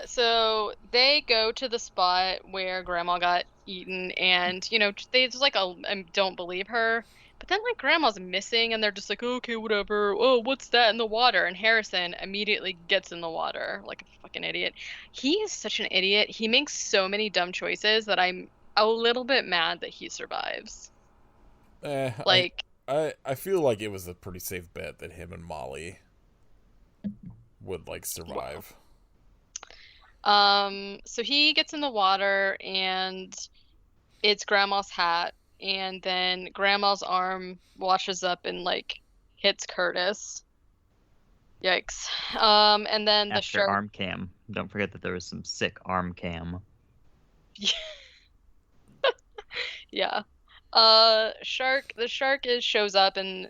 so they go to the spot where Grandma got eaten, and they just like don't believe her. But then like Grandma's missing, and they're just like, okay, whatever. Oh, what's that in the water? And Harrison immediately gets in the water like a fucking idiot. He is such an idiot. He makes so many dumb choices that I'm a little bit mad that he survives. I feel like it was a pretty safe bet that him and Molly would like survive. So he gets in the water, and it's Grandma's hat, and then Grandma's arm washes up and like hits Curtis. Yikes. And then the shark arm cam. Don't forget that there was some sick arm cam. Yeah. The shark shows up, and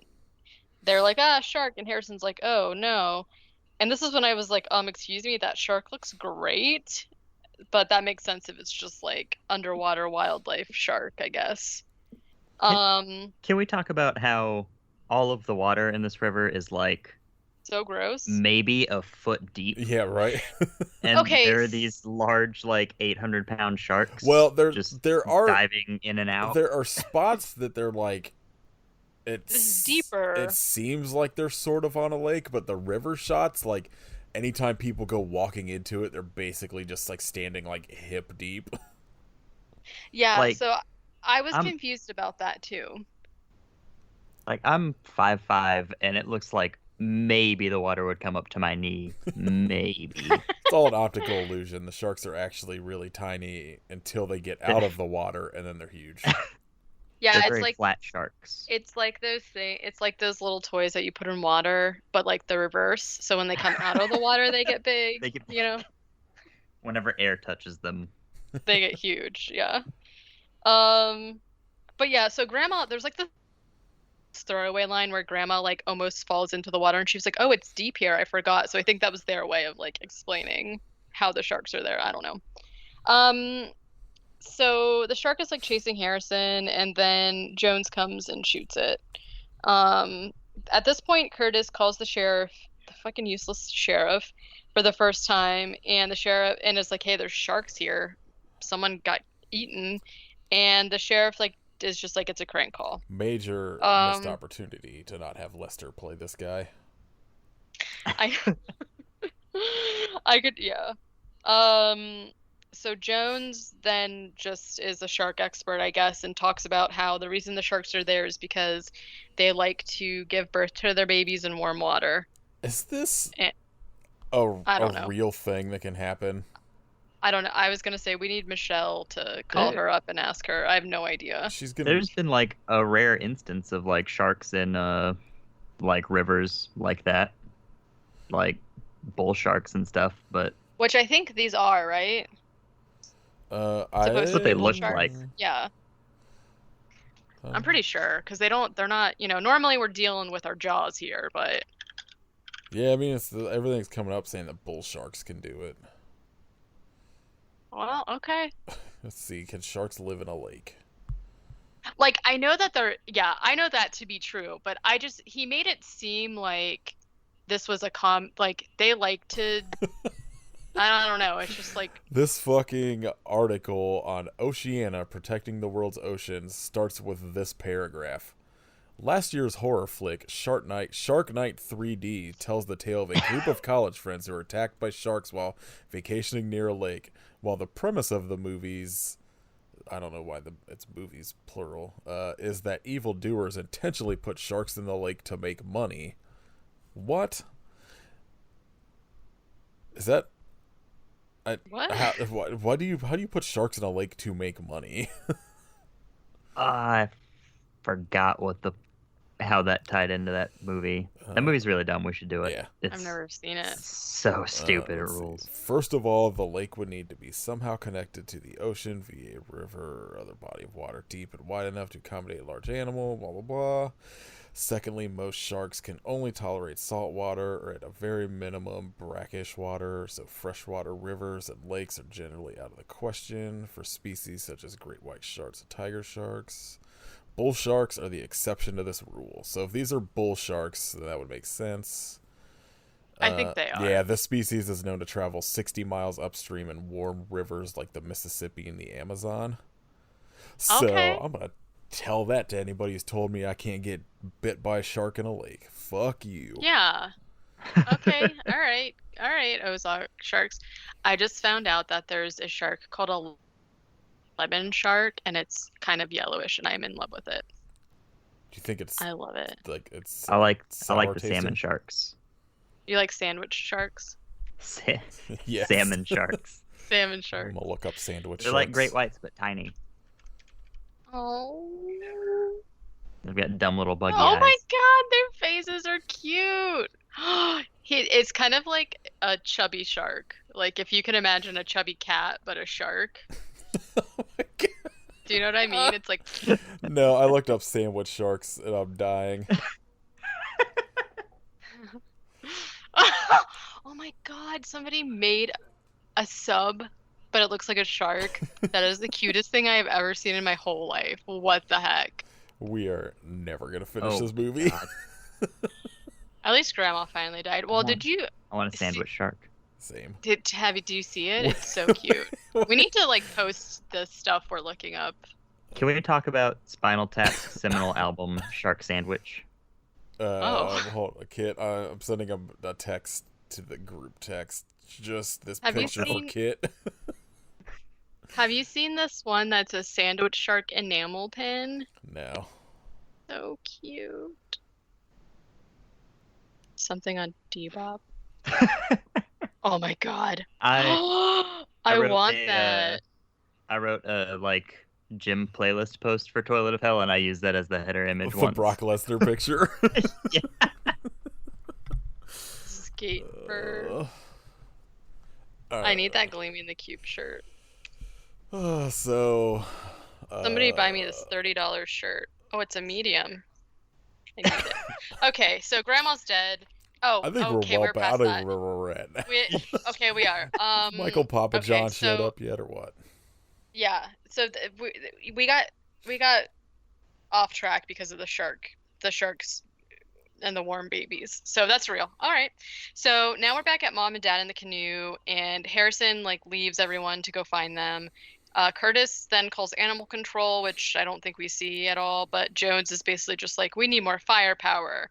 they're like, shark, and Harrison's like, oh no. And this is when I was like, excuse me, that shark looks great. But that makes sense if it's just like underwater wildlife shark, I guess. Can we talk about how all of the water in this river is like so gross? Maybe a foot deep. Yeah, right. And there are these large, like 800-pound sharks. Well, there are diving in and out. There are spots that they're like, it's deeper. It seems like they're sort of on a lake, but the river shots, like anytime people go walking into it, they're basically just like standing like hip deep. Yeah, so I'm confused about that too. Like I'm 5'5", and it looks like maybe the water would come up to my knee. Maybe. It's all an optical illusion. The sharks are actually really tiny until they get out of the water, and then they're huge. Yeah, They're it's very like flat sharks. it's like those thing. It's like those little toys that you put in water, but like the reverse. So when they come out of the water, they get big. They get You know, whenever air touches them. they get huge. Yeah. Um, but yeah. So grandma, there's like this throwaway line where grandma like almost falls into the water, and she was like, "Oh, it's deep here. I forgot." So I think that was their way of like explaining how the sharks are there. I don't know. Um, so the shark is like chasing Harrison, and then Jones comes and shoots it. Um, at this point, Curtis calls the sheriff, the fucking useless sheriff, for the first time, and the sheriff and is like, "Hey, there's sharks here. Someone got eaten," and the sheriff like is just like, "It's a crank call." Major missed Um, opportunity to not have Lester play this guy. I I could, yeah. Um, so Jones then just is a shark expert, I guess, and talks about how the reason the sharks are there is because they like to give birth to their babies in warm water. Is this And I a don't know. real thing that can happen? I don't know. I was gonna say we need Michelle to call There- her up and ask her. I have no idea. She's gonna. There's been like a rare instance of like sharks in like rivers like that, like bull sharks and stuff. But Which I think these are, right? Supposed I. to That's what they be bull look sharks? like. Yeah, I'm pretty sure because they're not. Normally we're dealing with our jaws here, but Yeah, I mean, everything's coming up saying that bull sharks can do it. well, okay. Let's see, can sharks live in a lake? Like I know that I know that to be true, but he made it seem like this was like they like to I don't know, it's just like This fucking article on Oceania protecting the world's oceans starts with this paragraph. Last year's horror flick, Shark Night 3D, tells the tale of a group of college friends who are attacked by sharks while vacationing near a lake. While the premise of the movies, I don't know why it's movies plural, is that evildoers intentionally put sharks in the lake to make money. What? Is that? what? How do you put sharks in a lake to make money? I forgot how that tied into that movie. That movie's really dumb. We should do it. Yeah. It's I've never seen it. so stupid. It Let's see. rules. First of all, the lake would need to be somehow connected to the ocean via a river or other body of water deep and wide enough to accommodate a large animal, blah, blah, blah. Secondly, most sharks can only tolerate salt water or at a very minimum brackish water, so freshwater rivers and lakes are generally out of the question for species such as great white sharks and tiger sharks. Bull sharks are the exception to this rule. So if these are bull sharks, then that would make sense. I think they are. Yeah, this species is known to travel 60 miles upstream in warm rivers like the Mississippi and the Amazon. So Okay. I'm going to tell that to anybody who's told me I can't get bit by a shark in a lake. Fuck you. Yeah. Okay. All right, Ozark sharks. I just found out that there's a shark called a lemon shark, and it's kind of yellowish, and I'm in love with it. Do you think it's I love it. like it's I like sour the tasting? salmon sharks. You like sandwich sharks? Yes. Salmon sharks. Salmon I'm shark. gonna look up sandwich They're like sharks. great whites but tiny. Oh. They've got dumb little buggy Oh eyes. my god, their faces are cute. It's kind of like a chubby shark. Like if you can imagine a chubby cat, but a shark. Oh my God. Do you know what I mean? It's like No, I looked up sandwich sharks and I'm dying. oh my god, somebody made a sub, but it looks like a shark. That is the cutest thing I have ever seen in my whole life. What the heck? We are never gonna finish Oh, this movie. God. At least Grandma finally died. Well, did you I want a sandwich shark. Same. do you see it? It's so cute. We need to like post the stuff we're looking up. Can we talk about Spinal Tap's seminal album Shark Sandwich? Hold on, Kit. I'm sending a text to the group text. Just this Have you picture for seen- Kit. Have you seen this one that's a sandwich shark enamel pin? No. So cute. Something on Debop. Oh my god. I I wrote want a, that. I wrote a like gym playlist post for Toilet of Hell, and I used that as the header image The once. Brock Lesnar picture. Yeah. Skatebird. I need that Gleaming in the Cube shirt. So. Somebody buy me this $30 shirt. Oh, it's a medium. I need it. Okay, so Grandma's dead. Oh, I think okay, we're we're past I don't that. even remember where we're at now. Okay, we are. Michael Papa okay, John so, showed up yet or what? Yeah. So we got off track because of the sharks and the warm babies. So that's real. All right. So now we're back at Mom and Dad in the canoe, and Harrison like leaves everyone to go find them. Curtis then calls animal control, which I don't think we see at all, but Jones is basically just like, we need more firepower.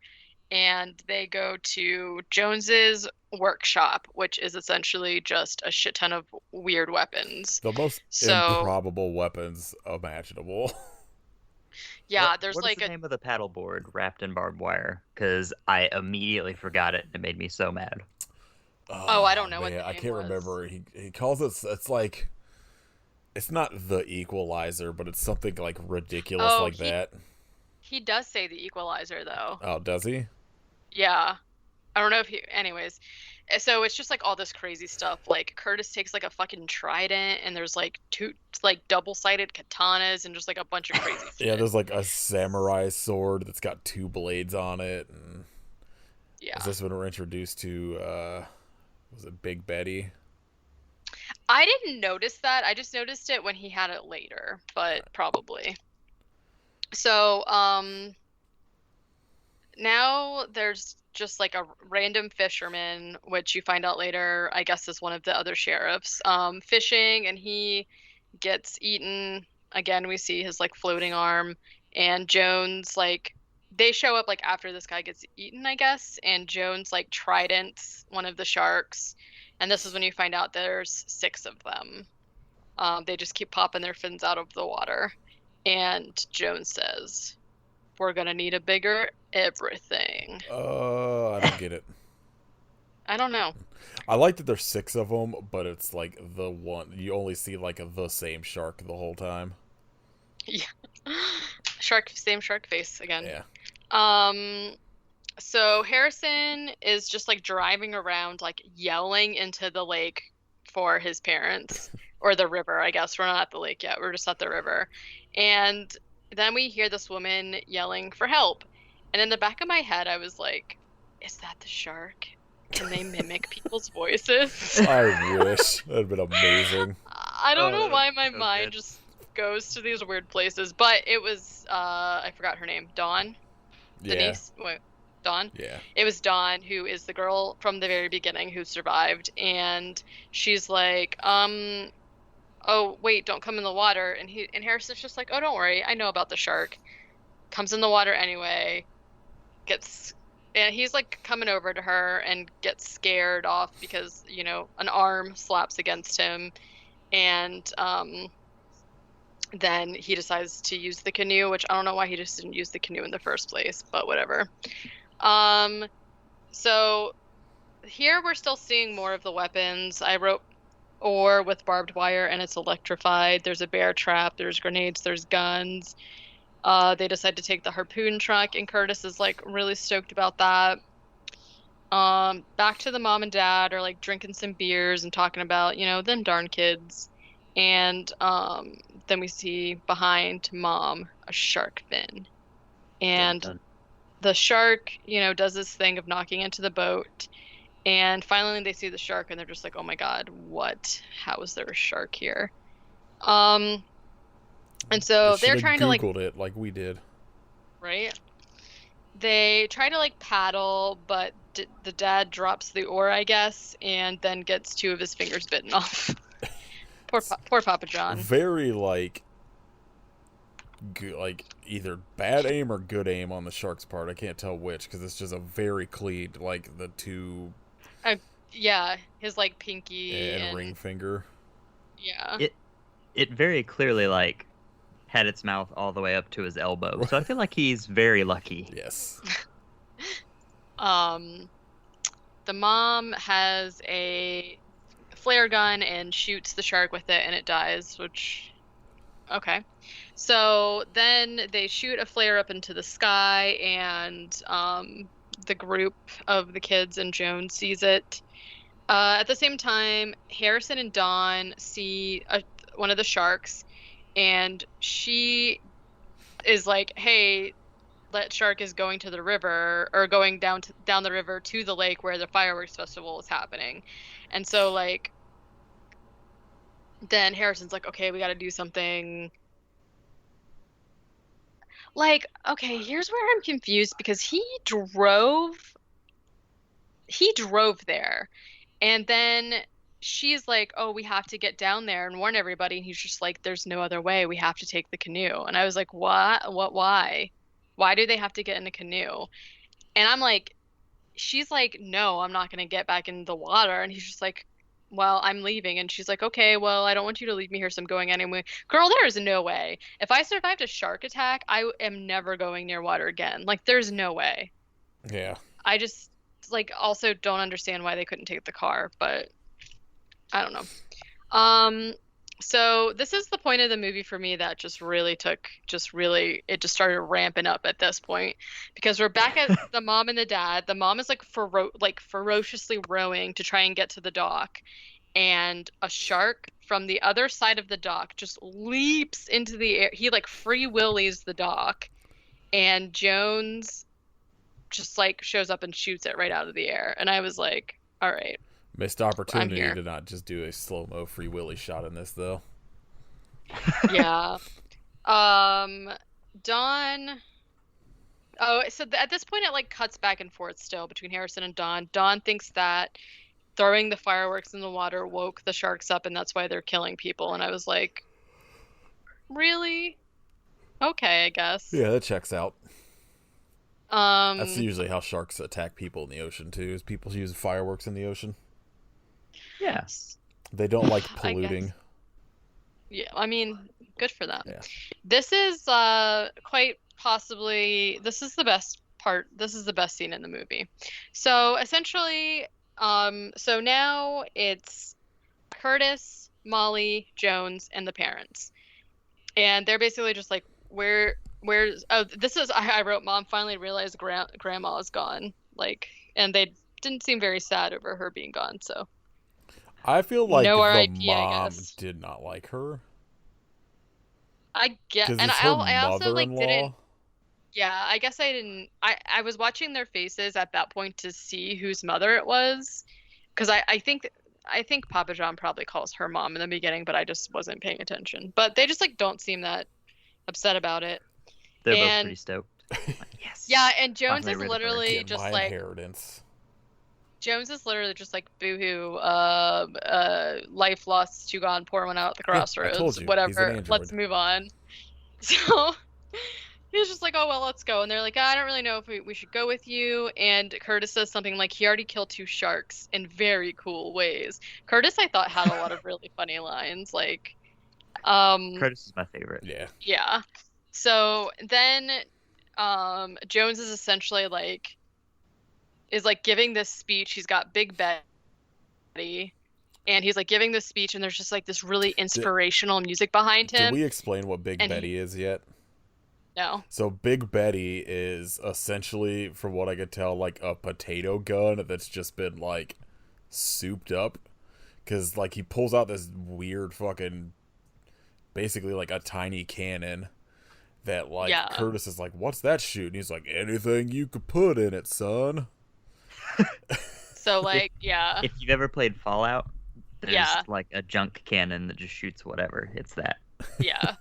And they go to Jones's workshop, which is essentially just a shit ton of weird weapons. The most improbable weapons imaginable. Yeah, What there's is like the name of the paddleboard wrapped in barbed wire? Because I immediately forgot it, and it made me so mad. Oh, I don't know what the I name can't was. remember. He calls it. It's like, it's not the Equalizer, but it's something like ridiculous like that. He does say the Equalizer though. Oh, does he? Yeah. I don't know if he. Anyways, so it's just like all this crazy stuff. Like Curtis takes like a fucking trident, and there's like two like double-sided katanas, and just like a bunch of crazy shit. Yeah, there's like a samurai sword that's got 2 blades on it. And yeah. is this when we're introduced to? Was it Big Betty? I didn't notice that. I just noticed it when he had it later, but probably. So, now there's just like a random fisherman, which you find out later, I guess is one of the other sheriffs, fishing, and he gets eaten. Again, we see his like floating arm, and Jones like they show up like after this guy gets eaten, I guess, and Jones like tridents one of the sharks, and this is when you find out there's 6 of them. They just keep popping their fins out of the water, and Jones says, "We're gonna need a bigger everything." I don't get it. I don't know. I like that there's 6 of them, but it's like the one you only see like the same shark the whole time. Yeah. Same shark face again. Yeah. So Harrison is just like driving around, like yelling into the lake for his parents, or the river, I guess. We're not at the lake yet. We're just at the river. And then we hear this woman yelling for help. And in the back of my head, I was like, is that the shark? Can they mimic people's voices? I wish. That'd been amazing. I don't know why my so mind good. just goes to these weird places, but it was, I forgot her name. Dawn? Yeah. Denise? Wait, Dawn? Yeah. It was Dawn, who is the girl from the very beginning who survived, and she's like, oh, wait, don't come in the water. And Harrison's just like, oh, don't worry, I know about the shark. Comes in the water anyway, and he's like coming over to her and gets scared off because, you know, an arm slaps against him, and then he decides to use the canoe, which I don't know why he just didn't use the canoe in the first place, but whatever. So here we're still seeing more of the weapons. I wrote ore with barbed wire, and it's electrified. There's a bear trap, there's grenades, there's guns. They decide to take the harpoon truck, and Curtis is like really stoked about that. Back to the mom and dad are like drinking some beers and talking about, you know, them darn kids. And then we see behind mom a shark fin. And Dun, dun. the shark, you know, does this thing of knocking into the boat. And finally they see the shark and they're just like, oh my god, what? How is there a shark here? And so they're trying to like Googled it like we did. right? They try to like paddle, but the dad drops the oar, I guess, and then gets 2 of his fingers bitten off. Poor Papa John. Very like like either bad aim or good aim on the shark's part. I can't tell which because it's just a very clean like the 2 Yeah, his like pinky and ring finger. Yeah. It very clearly like had its mouth all the way up to his elbow. So I feel like he's very lucky. Yes. The mom has a flare gun and shoots the shark with it, and it dies, which Okay. So then they shoot a flare up into the sky, and the group of the kids and Jones sees it. At the same time, Harrison and Dawn see one of the sharks, and she is like, "Hey, that shark is going to the river, or going down the river to the lake where the fireworks festival is happening." And so like then Harrison's like, "Okay, we got to do something." Like, okay, here's where I'm confused because he drove there. And then she's like, "Oh, we have to get down there and warn everybody." And he's just like, "There's no other way. We have to take the canoe." And I was like, "What? What? Why? Why do they have to get in a canoe?" And I'm like, she's like, "No, I'm not gonna get back in the water." And he's just like, "Well, I'm leaving." And she's like, "Okay, well, I don't want you to leave me here, so I'm going anyway." Girl, there is no way. If I survived a shark attack, I am never going near water again. Like, there's no way. Yeah. I just like also don't understand why they couldn't take the car, but I don't know. So this is the point of the movie for me that it just started ramping up at this point because we're back at the mom and the dad. The mom is like ferociously rowing to try and get to the dock, and a shark from the other side of the dock just leaps into the air. He like free willies the dock, and Jones just like shows up and shoots it right out of the air. And I was like, all right. Missed opportunity to not just do a slow-mo Free Willy shot in this, though. Yeah. Dawn. Oh, so at this point it like cuts back and forth still between Harrison and Dawn. Dawn thinks that throwing the fireworks in the water woke the sharks up and that's why they're killing people. And I was like, really? Okay, I guess. Yeah, that checks out. That's usually how sharks attack people in the ocean, too, is people use fireworks in the ocean. Yes. They don't like polluting. Yeah, I mean, good for them. Yeah. This is quite possibly this is the best part. This is the best scene in the movie. So essentially, so now it's Curtis, Molly, Jones, and the parents, and they're basically just like, where's this is I wrote, "Mom finally realized grandma is gone," like, and they didn't seem very sad over her being gone. So I feel like no the R.I.P., mom did not like her. I get, and Because it's her I also like mother-in-law. didn't. Yeah, I guess I didn't. I was watching their faces at that point to see whose mother it was, because I think Papa John probably calls her mom in the beginning, but I just wasn't paying attention. But they just like don't seem that upset about it. They're both And- pretty stoked. Like, yes. Yeah, and Jones Finally is rid of her. literally Get just my like inheritance. boohoo, life lost to gone, pour one out at the I crossroads, told you, he's an whatever. android. Let's move on. So he's just like, "Oh well, let's go." And they're like, "I don't really know if we should go with you." And Curtis says something like he already killed 2 sharks in very cool ways. Curtis, I thought, had a lot of really funny lines, like, Curtis is my favorite. Yeah. yeah. So then, Jones is essentially like giving this speech. He's got Big Betty, and he's like giving this speech, and there's just like this really inspirational music behind him. Did we explain what Big And Betty is yet? No. So Big Betty is essentially, from what I could tell, like a potato gun that's just been like souped up. Because like he pulls out this weird fucking, basically like a tiny cannon that like Yeah. Curtis is like, "What's that shoot?" And he's like, "Anything you could put in it, son." So like, yeah. If you've ever played Fallout, there's Yeah. like a junk cannon that just shoots whatever. It's that. Yeah.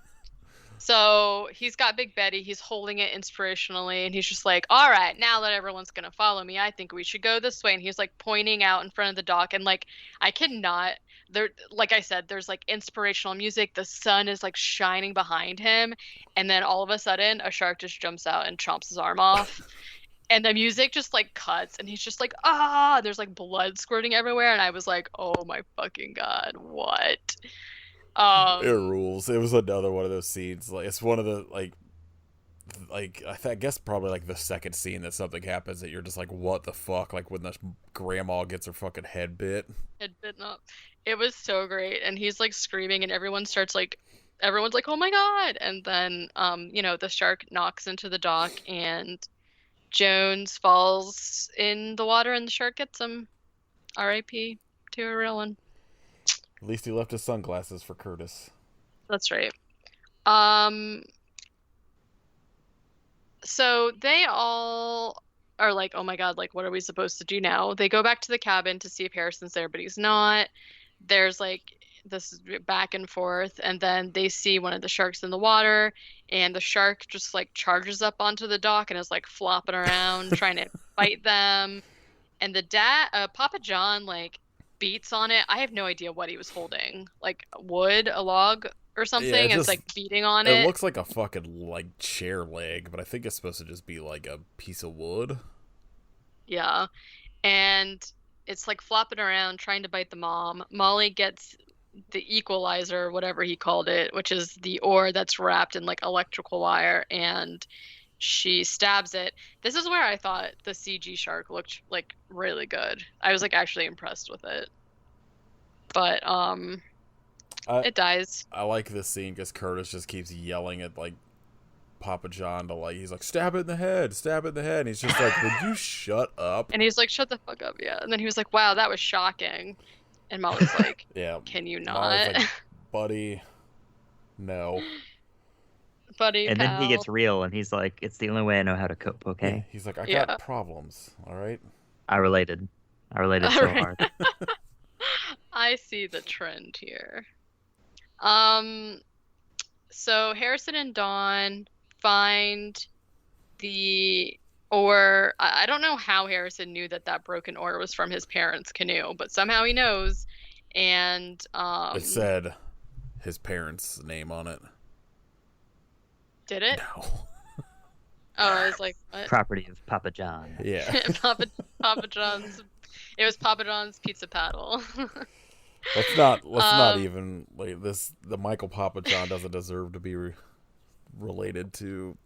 So he's got Big Betty. He's holding it inspirationally, and he's just like, "All right, now that everyone's gonna follow me, I think we should go this way." And he's like pointing out in front of the dock, and like I cannot. There, like I said, there's like inspirational music. The sun is like shining behind him, and then all of a sudden, a shark just jumps out and chomps his arm off. And the music just like cuts, and he's just like, "Ah!" There's like blood squirting everywhere, and I was like, "Oh my fucking god, what?" It rules. It was another one of those scenes. Like it's one of the like I guess probably like the second scene that something happens that you're just like, what the fuck? Like when the grandma gets her fucking head bit. It was so great, and he's like screaming, and everyone starts like everyone's like, "Oh my God!" And then the shark knocks into the dock, and Jones falls in the water, and the shark gets him. R.I.P. to a real one. At least he left his sunglasses for Curtis. That's right. Um, so they all are like, "Oh my God, like, what are we supposed to do now?" They go back to the cabin to see if Harrison's there, but he's not. There's like this back and forth, and then they see one of the sharks in the water, and the shark just like charges up onto the dock and is like flopping around trying to fight them. And the Papa John, like beats on it. I have no idea what he was holding, like wood, a log or something, and it's like beating on it. It looks like a fucking like chair leg, but I think it's supposed to just be like a piece of wood. Yeah, and it's like flopping around trying to bite the mom. Molly gets the equalizer, whatever he called it, which is the ore that's wrapped in like electrical wire, and she stabs it. This is where I thought the CG shark looked like really good. I was like actually impressed with it. But it dies. I like this scene because Curtis just keeps yelling at like Papa John to like, he's like, stab it in the head, stab it in the head. And he's just like, would you shut up? And he's like, shut the fuck up, yeah. And then he was like, wow, that was shocking. And Molly's like, yeah, can you not? Molly's like, buddy, no. Buddy, and pal. then he gets real, and he's like, it's the only way I know how to cope, okay? Yeah, he's like, I got problems, all right? I related so hard. I see the trend here. So Harrison and Dawn find the ore. I don't know how Harrison knew that broken ore was from his parents' canoe, but somehow he knows. And it said his parents' name on it. Did it? No. Oh, I was like, what? Property of Papa John. Yeah. Papa John's. It was Papa John's pizza paddle. Let's not even like this. The Michael Papa John doesn't deserve to be related to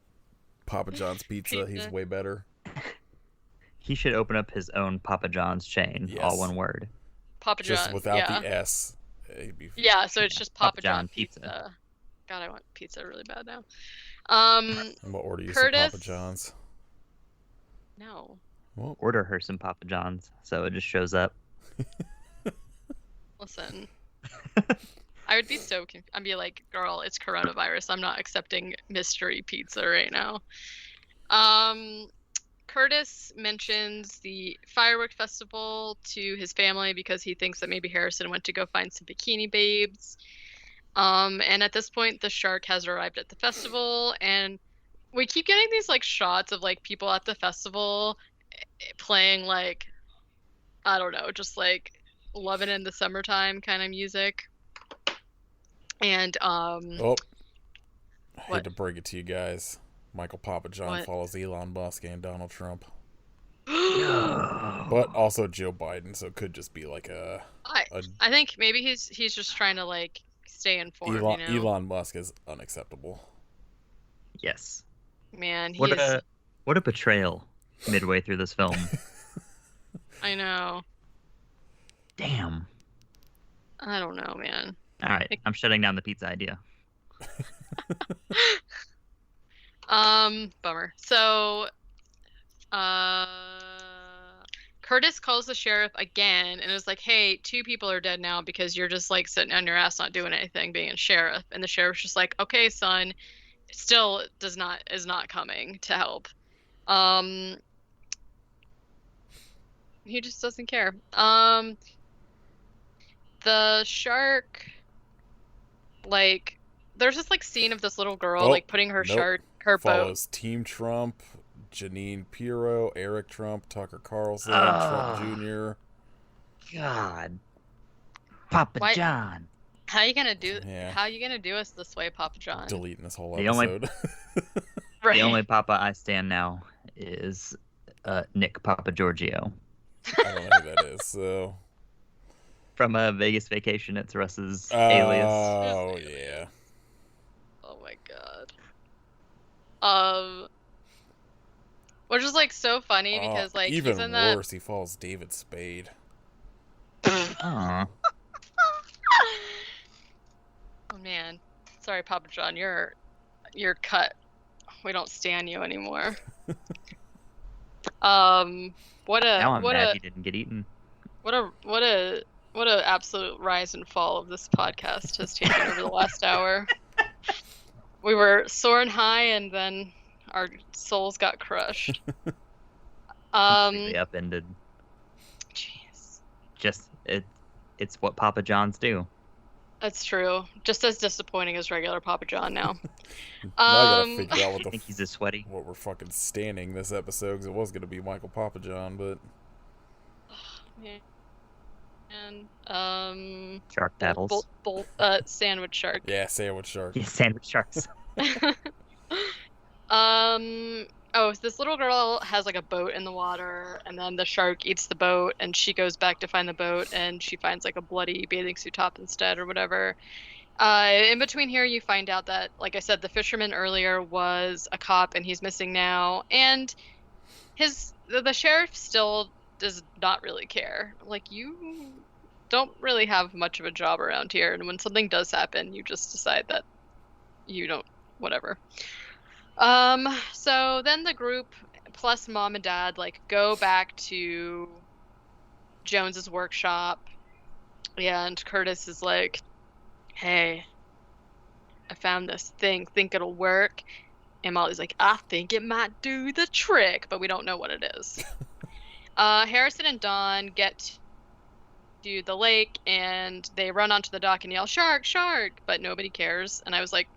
Papa John's pizza. He's way better. He should open up his own Papa John's chain, yes. All one word. Papa John, just without the S. Yeah, so it's just Papa John pizza. God, I want pizza really bad now. I'm gonna order you some Papa John's. No. Well, order her some Papa John's, so it just shows up. Listen, I would be so confused. I'd be like, girl, it's coronavirus. I'm not accepting mystery pizza right now. Curtis mentions the firework festival to his family because he thinks that maybe Harrison went to go find some bikini babes. And at this point, the shark has arrived at the festival, and we keep getting these like shots of like people at the festival playing like, I don't know, just like Lovin' in the Summertime kind of music. And I hate to break it to you guys, Michael Papa John follows Elon Musk and Donald Trump. But also Joe Biden, so it could just be like I think maybe he's just trying to like stay informed. Elon Musk is unacceptable. Yes. Man, what a betrayal midway through this film. I know. Damn. I don't know, man. All right, I'm shutting down the pizza idea. Bummer. So, Curtis calls the sheriff again and is like, hey, 2 people are dead now because you're just like sitting on your ass not doing anything being a sheriff. And the sheriff's just like, okay, son, still is not coming to help. He just doesn't care. The shark, like, there's this like scene of this little girl like putting her her follows boat. Team Trump, Janine Pirro, Eric Trump, Tucker Carlson, Trump Jr. God, Papa John. How you gonna do us this way, Papa John? Deleting this whole episode. The only Papa I stand now is Nick Papa Giorgio. I don't know who that is. So from Vegas Vacation, it's Russ's alias. Oh yeah. Oh my god. Which is like so funny because like even he's in worse, he follows David Spade. Aww. Oh man. Sorry, Papa John, you're cut. We don't stand you anymore. What Now a I'm mad he didn't get eaten. what a absolute rise and fall of this podcast has taken over the last hour. We were soaring high, and then our souls got crushed. Completely upended. Jeez. Just it's what Papa Johns do. That's true. Just as disappointing as regular Papa John now. Now I gotta figure out I think he's a sweaty. what we're fucking standing this episode, because it was gonna be Michael Papa John, but And Shark paddles. sandwich shark. yeah, sandwich shark. Yeah, sandwich sharks. Oh, so this little girl has like a boat in the water, and then the shark eats the boat, and she goes back to find the boat, and she finds like a bloody bathing suit top instead, or whatever. In between here, you find out that, like I said, the fisherman earlier was a cop, and he's missing now, and the sheriff still does not really care. Like, you don't really have much of a job around here, and when something does happen, you just decide that you don't, whatever. So then the group plus mom and dad like go back to Jones's workshop, and Curtis is like, "Hey, I found this thing, think it'll work." And Molly's like, "I think it might do the trick," but we don't know what it is. Harrison and Dawn get to the lake, and they run onto the dock and yell, "Shark, shark!" But nobody cares, and I was like,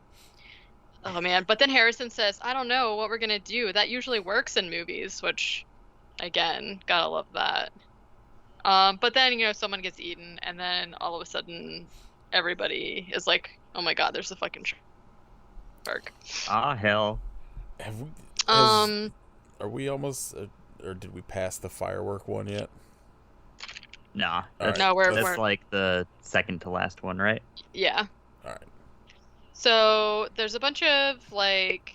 oh man. But then Harrison says, "I don't know what we're gonna do. That usually works in movies," which, again, gotta love that. But then, someone gets eaten, and then all of a sudden everybody is like, oh my god, there's a fucking shark. Ah, hell. Are we almost, or did we pass the firework one yet? Nah. All No, we're That's like the second to last one, right? yeah. All right. So there's a bunch of like,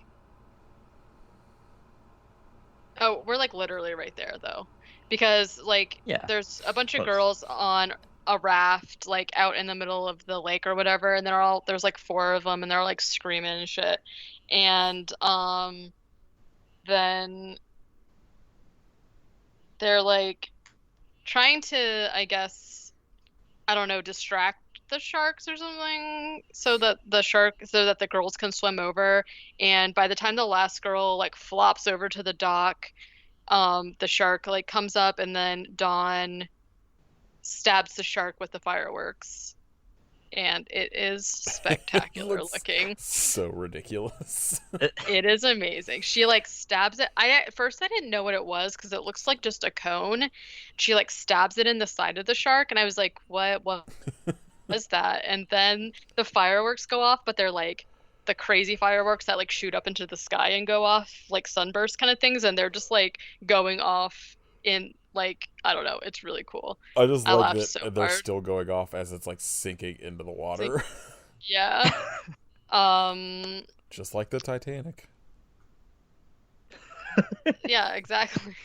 oh, we're like literally right there though, because like Yeah. there's a bunch of Close. girls on a raft like out in the middle of the lake or whatever, and there's like 4 of them, and they're like screaming and shit, and then they're like trying to, I guess, I don't know, distract the sharks or something, so that the girls can swim over. And by the time the last girl like flops over to the dock, the shark like comes up, and then Dawn stabs the shark with the fireworks, and it is spectacular Looks looking. So ridiculous. It is amazing. She like stabs it. At first I didn't know what it was because it looks like just a cone. She like stabs it in the side of the shark, and I was like, what was that? And then the fireworks go off, but they're like the crazy fireworks that like shoot up into the sky and go off like sunburst kind of things, and they're just like going off in like, I don't know, it's really cool. I just like laughed that so they're hard. still going off as it's like sinking into the water. Yeah. Just like the Titanic. Yeah, exactly.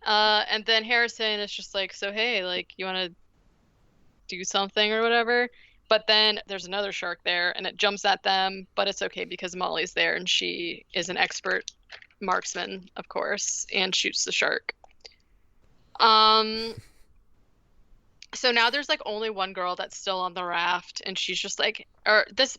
And then Harrison is just like, so hey, like, you want to do something or whatever? But then there's another shark there, and it jumps at them, but it's okay because Molly's there, and she is an expert marksman, of course, and shoots the shark. So now there's like only one girl that's still on the raft, and she's just like,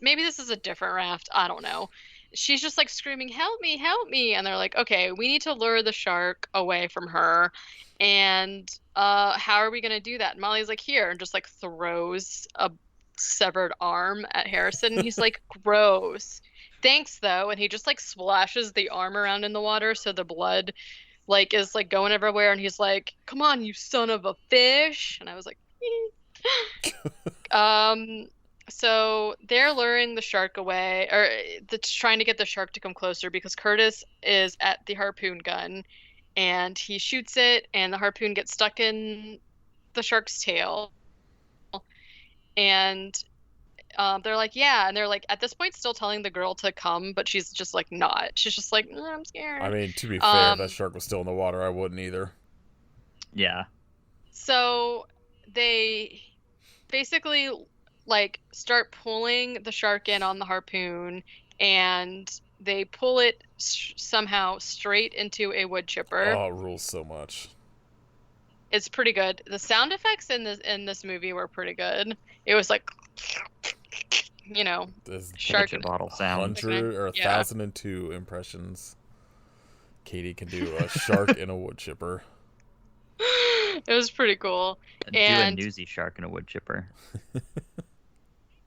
maybe this is a different raft, I don't know. She's just like screaming, help me, and they're like, okay, we need to lure the shark away from her, and how are we gonna do that? And Molly's like, here, and just like throws a severed arm at Harrison, and he's like, gross, thanks though, and he just like splashes the arm around in the water so the blood like is like going everywhere, and he's like, come on, you son of a fish. And I was like, so they're luring the shark away, or trying to get the shark to come closer, because Curtis is at the harpoon gun, and he shoots it, and the harpoon gets stuck in the shark's tail, and they're like, yeah, and they're like at this point still telling the girl to come, but she's just like not. She's just like, I'm scared. I mean, to be fair, if that shark was still in the water, I wouldn't either. Yeah. So they basically like start pulling the shark in on the harpoon, and they pull it somehow straight into a wood chipper. Oh, it rules so much. It's pretty good. The sound effects in this movie were pretty good. It was like, you know, There's shark Pitcher bottle sound. 100 or Yeah. 1,002 impressions. Katie can do a shark in a wood chipper. It was pretty cool. Do a And newsy shark in a wood chipper.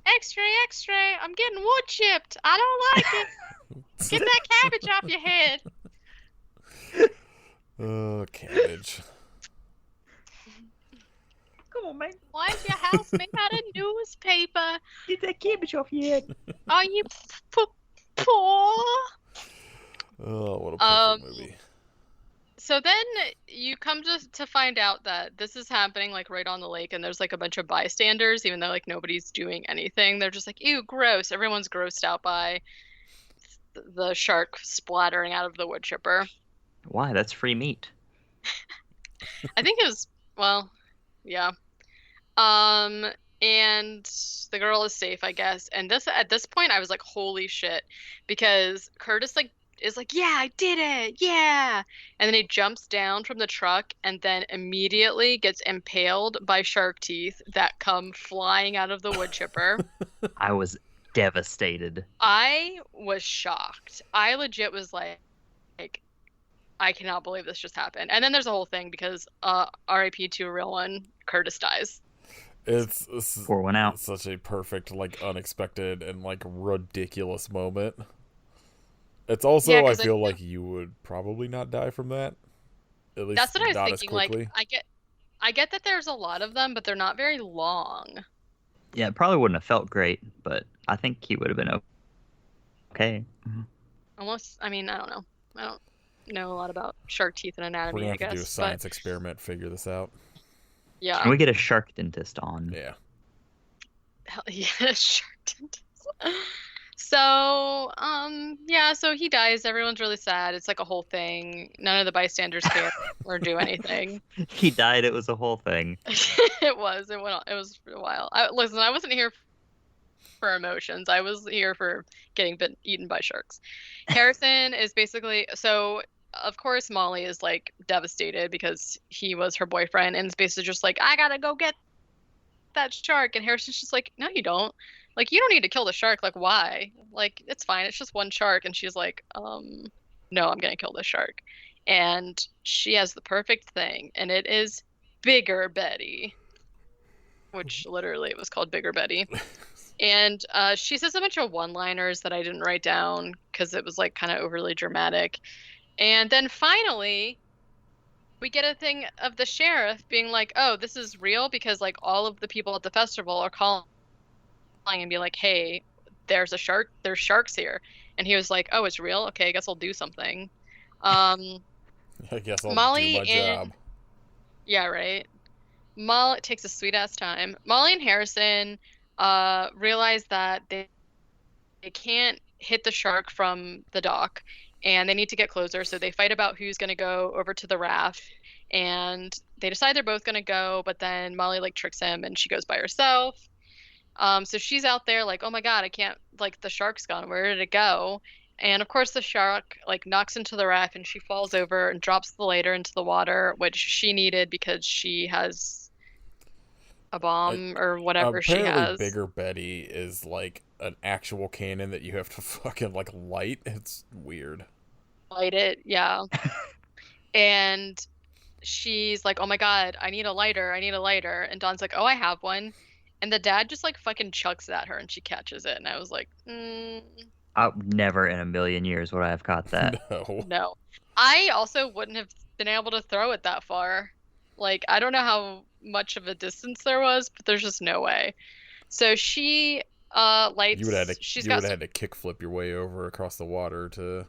extra, extra, I'm getting wood chipped. I don't like it. Get that cabbage off your head. Oh, cabbage. Come on, man. Why is your house made out of newspaper? Get that cabbage off your head. Are you poor? Oh, what a perfect movie. So then you come to find out that this is happening like right on the lake, and there's like a bunch of bystanders, even though like nobody's doing anything. They're just like, ew, gross. Everyone's grossed out by the shark splattering out of the wood chipper. Why? That's free meat. I think it was, well, yeah. And the girl is safe, I guess. And at this point I was like, holy shit, because Curtis like is like, yeah, I did it, yeah. And then he jumps down from the truck and then immediately gets impaled by shark teeth that come flying out of the wood chipper. I was devastated. I was shocked. I legit was like, I cannot believe this just happened. And then there's a whole thing because RIP to a real one, Curtis dies. It's Pour one out. such a perfect, like, unexpected and, like, ridiculous moment. It's also, Yeah, I 'cause feel like you would probably not die from that. At least That's what I was not thinking. as quickly. Like, I get that there's a lot of them, but they're not very long. Yeah, it probably wouldn't have felt great, but I think he would have been okay. Almost, I mean, I don't know. I don't know a lot about shark teeth and We're anatomy, gonna I have to guess. do a science experiment, figure this out. But yeah, Can we get a shark dentist on? Yeah. hell, yeah, shark dentist. So, yeah, so he dies. Everyone's really sad. It's like a whole thing. None of the bystanders care or do anything. He died. It was a whole thing. It was. It went on. It was a while. Listen, I wasn't here for emotions. I was here for getting eaten by sharks. Harrison is basically, so of course Molly is like devastated because he was her boyfriend, and it's basically just like, I gotta go get that shark. And Harrison's just like, no, you don't. Like, you don't need to kill the shark. Like, why? Like, it's fine. It's just one shark. And she's like, no, I'm gonna kill this shark. And she has the perfect thing, and it is Bigger Betty, which literally it was called Bigger Betty. And she says a bunch of one-liners that I didn't write down because it was like kind of overly dramatic. And then finally, we get a thing of the sheriff being like, oh, this is real, because like all of the people at the festival are calling and be like, hey, there's a shark, there's sharks here. And he was like, oh, it's real? Okay, I guess I'll do something. I guess I'll Molly do my job. Yeah, right. Molly, it takes a sweet ass time. Molly and Harrison realize that they can't hit the shark from the dock, and they need to get closer, so they fight about who's going to go over to the raft, and they decide they're both going to go, but then Molly like tricks him and she goes by herself. So she's out there like, oh my god, I can't, like, the shark's gone, where did it go? And of course the shark like knocks into the raft, and she falls over and drops the lighter into the water, which she needed because she has a bomb or whatever she Apparently has. Bigger Betty is like an actual cannon that you have to fucking like light. It's weird. Light it, yeah. And she's like, oh my god, I need a lighter, and Dawn's like, oh, I have one. And the dad just like fucking chucks it at her, and she catches it, and I was like, Never in a million years would I have caught that. no. I also wouldn't have been able to throw it that far. Like, I don't know how much of a distance there was, but there's just no way. So she lights. You would have got had to kickflip your way over across the water to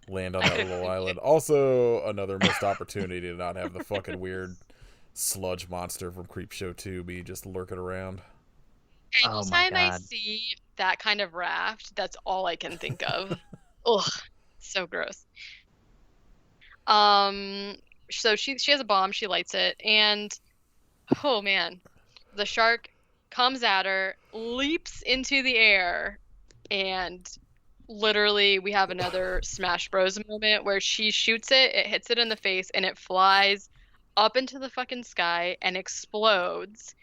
land on that little island. Also, another missed opportunity to not have the fucking weird sludge monster from Creepshow 2 be just lurking around. Anytime I see that kind of raft, that's all I can think of. Ugh, so gross. So she has a bomb, she lights it, and oh man, the shark comes at her, leaps into the air, and literally we have another Smash Bros moment where she shoots it hits it in the face, and it flies up into the fucking sky and explodes.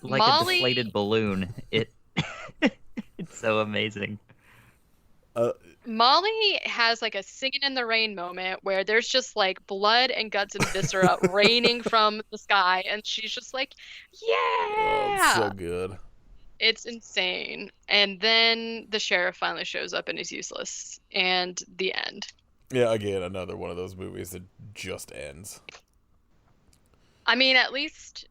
Like a deflated balloon. It's so amazing. Molly has like a singing in the rain moment where there's just like blood and guts and viscera raining from the sky, and she's just like, yeah, it's so good. It's insane. And then the sheriff finally shows up and is useless, and the end. Yeah, again, another one of those movies that just ends. I mean, at least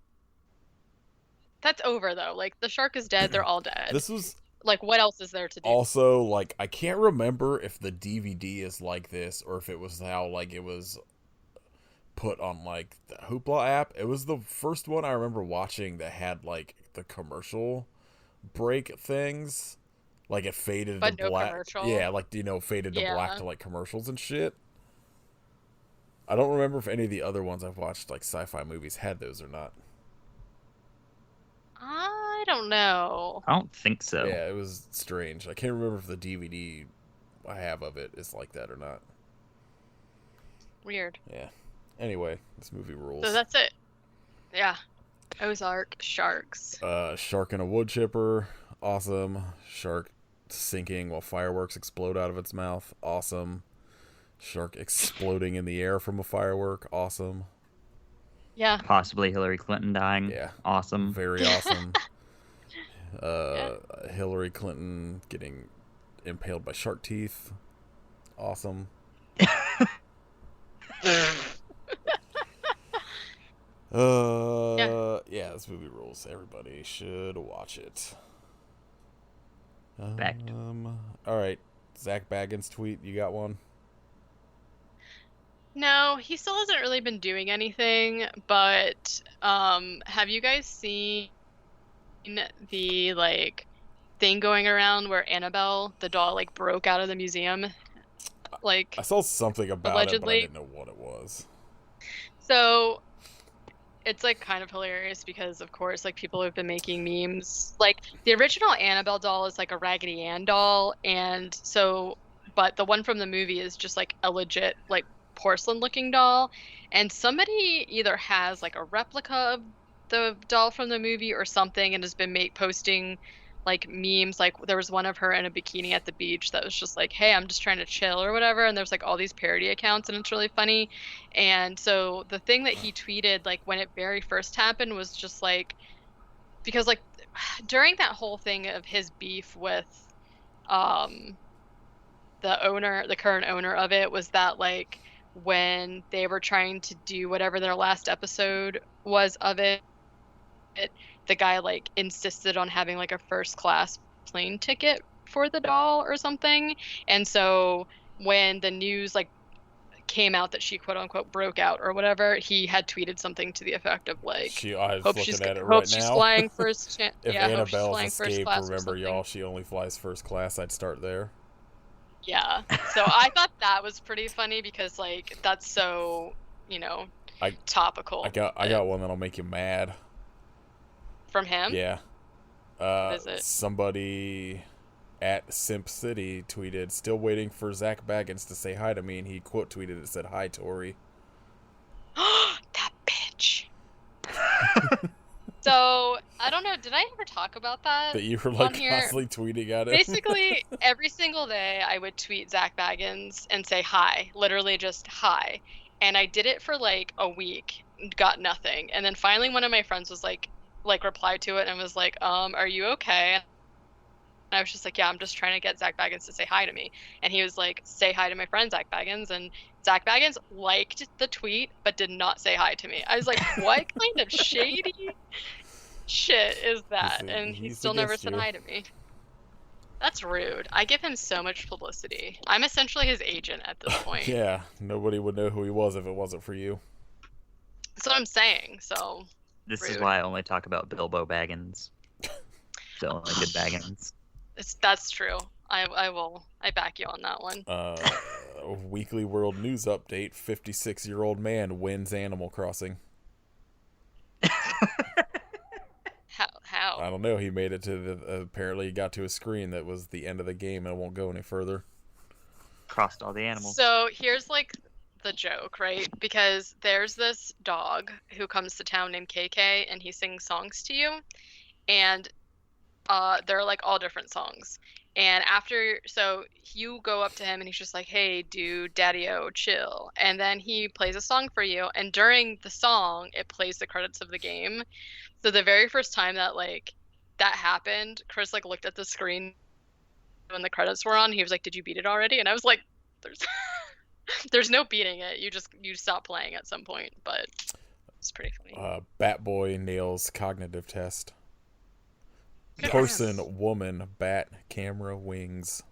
that's over though. Like, the shark is dead, they're all dead. This was like, what else is there to do? Also, like, I can't remember if the DVD is like this or if it was how, like, it was put on, like, the Hoopla app. It was the first one I remember watching that had, like, the commercial break things. Like, it faded but to no black. Commercial. Yeah, like, faded to Yeah. black to, like, commercials and shit. I don't remember if any of the other ones I've watched, like, sci-fi movies had those or not. I don't know. I don't think so. Yeah, it was strange. I can't remember if the DVD I have of it is like that or not. Weird. Yeah. Anyway, this movie rules. So that's it. Yeah. Ozark sharks. Shark in a wood chipper. Awesome. Shark sinking while fireworks explode out of its mouth. Awesome. Shark exploding in the air from a firework. Awesome. Yeah. Possibly Hillary Clinton dying. Yeah. Awesome. Very awesome. Hillary Clinton getting impaled by shark teeth. Awesome. Yeah, this movie rules. Everybody should watch it. Fact. All right, Zach Baggins tweet. You got one? No, he still hasn't really been doing anything, but have you guys seen the like thing going around where Annabelle, the doll, like broke out of the museum? Like, I saw something about allegedly. it, but I didn't know what it was. So it's like kind of hilarious because of course like people have been making memes. Like, the original Annabelle doll is like a Raggedy Ann doll, and so but the one from the movie is just like a legit like porcelain looking doll, and somebody either has like a replica of the doll from the movie or something and has been posting like memes. Like, there was one of her in a bikini at the beach that was just like, hey, I'm just trying to chill or whatever, and there's like all these parody accounts, and it's really funny. And so the thing that he tweeted like when it very first happened was just like, because like during that whole thing of his beef with the current owner of it, was that like when they were trying to do whatever their last episode was of it, the guy like insisted on having like a first class plane ticket for the doll or something. And so when the news like came out that she quote unquote broke out or whatever, he had tweeted something to the effect of like, I was hope looking she's, at it hope right she's now. flying first If yeah, hope she's Annabelle's flying first escaped, class or remember something. y'all, she only flies first class. I'd start there. Yeah. So I thought that was pretty funny because like that's so, topical. I got one that'll make you mad. From him? Yeah. What is it? Somebody at Simp City tweeted, still waiting for Zach Baggins to say hi to me, and he quote tweeted it, said, "Hi, Tori." That bitch. So, I don't know, did I ever talk about that? That you were on like here? constantly tweeting at him. Basically, every single day I would tweet Zach Baggins and say hi. Literally just hi. And I did it for like a week, got nothing. And then finally one of my friends was like replied to it and was like, are you okay? And I was just like, yeah, I'm just trying to get Zach Baggins to say hi to me. And he was like, say hi to my friend Zach Baggins. And Zach Baggins liked the tweet, but did not say hi to me. I was like, what kind of shady shit is that? And he still never said hi to me. That's rude. I give him so much publicity. I'm essentially his agent at this point. Yeah, nobody would know who he was if it wasn't for you. That's what I'm saying. So This is rude. why I only talk about Bilbo Baggins. The only good Baggins. That's true. I back you on that one. Weekly World News Update, 56-year-old man wins Animal Crossing. How? out? I don't know. He made it to the. Apparently, he got to a screen that was the end of the game and won't go any further. Crossed all the animals. So here's like the joke, right? Because there's this dog who comes to town named KK, and he sings songs to you, and they're like all different songs. And so you go up to him and he's just like, "Hey, dude, daddy-o, chill." And then he plays a song for you. And during the song, it plays the credits of the game. So the very first time that that happened, Chris like looked at the screen when the credits were on. He was like, "Did you beat it already?" And I was like, "There's, there's no beating it. You stop playing at some point." But it's pretty funny. Bat Boy nails cognitive test. Good Person, for him. woman, bat, camera, wings.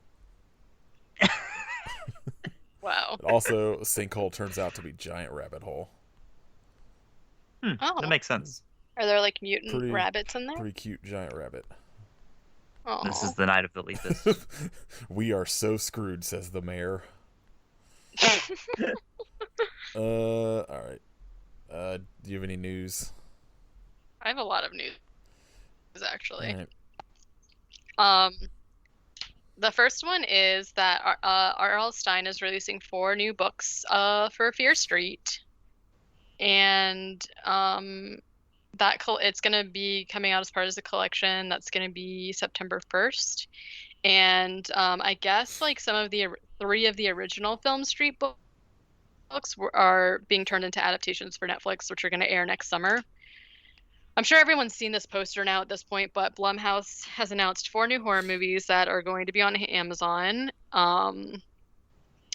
Wow. Also, sinkhole turns out to be giant rabbit hole. Oh. That makes sense. Are there like mutant Pretty- rabbits in there? Pretty cute giant rabbit. This is the night of the Lepus. We are so screwed, says the mayor. All right. Do you have any news? I have a lot of news, actually. All right. The first one is that R.L. Stine is releasing 4 new books for Fear Street, and it's going to be coming out as part of the collection. That's going to be September 1st, and I guess like some of the 3 of the original Film Street books are being turned into adaptations for Netflix, which are going to air next summer. I'm sure everyone's seen this poster now at this point, but Blumhouse has announced 4 new horror movies that are going to be on Amazon. I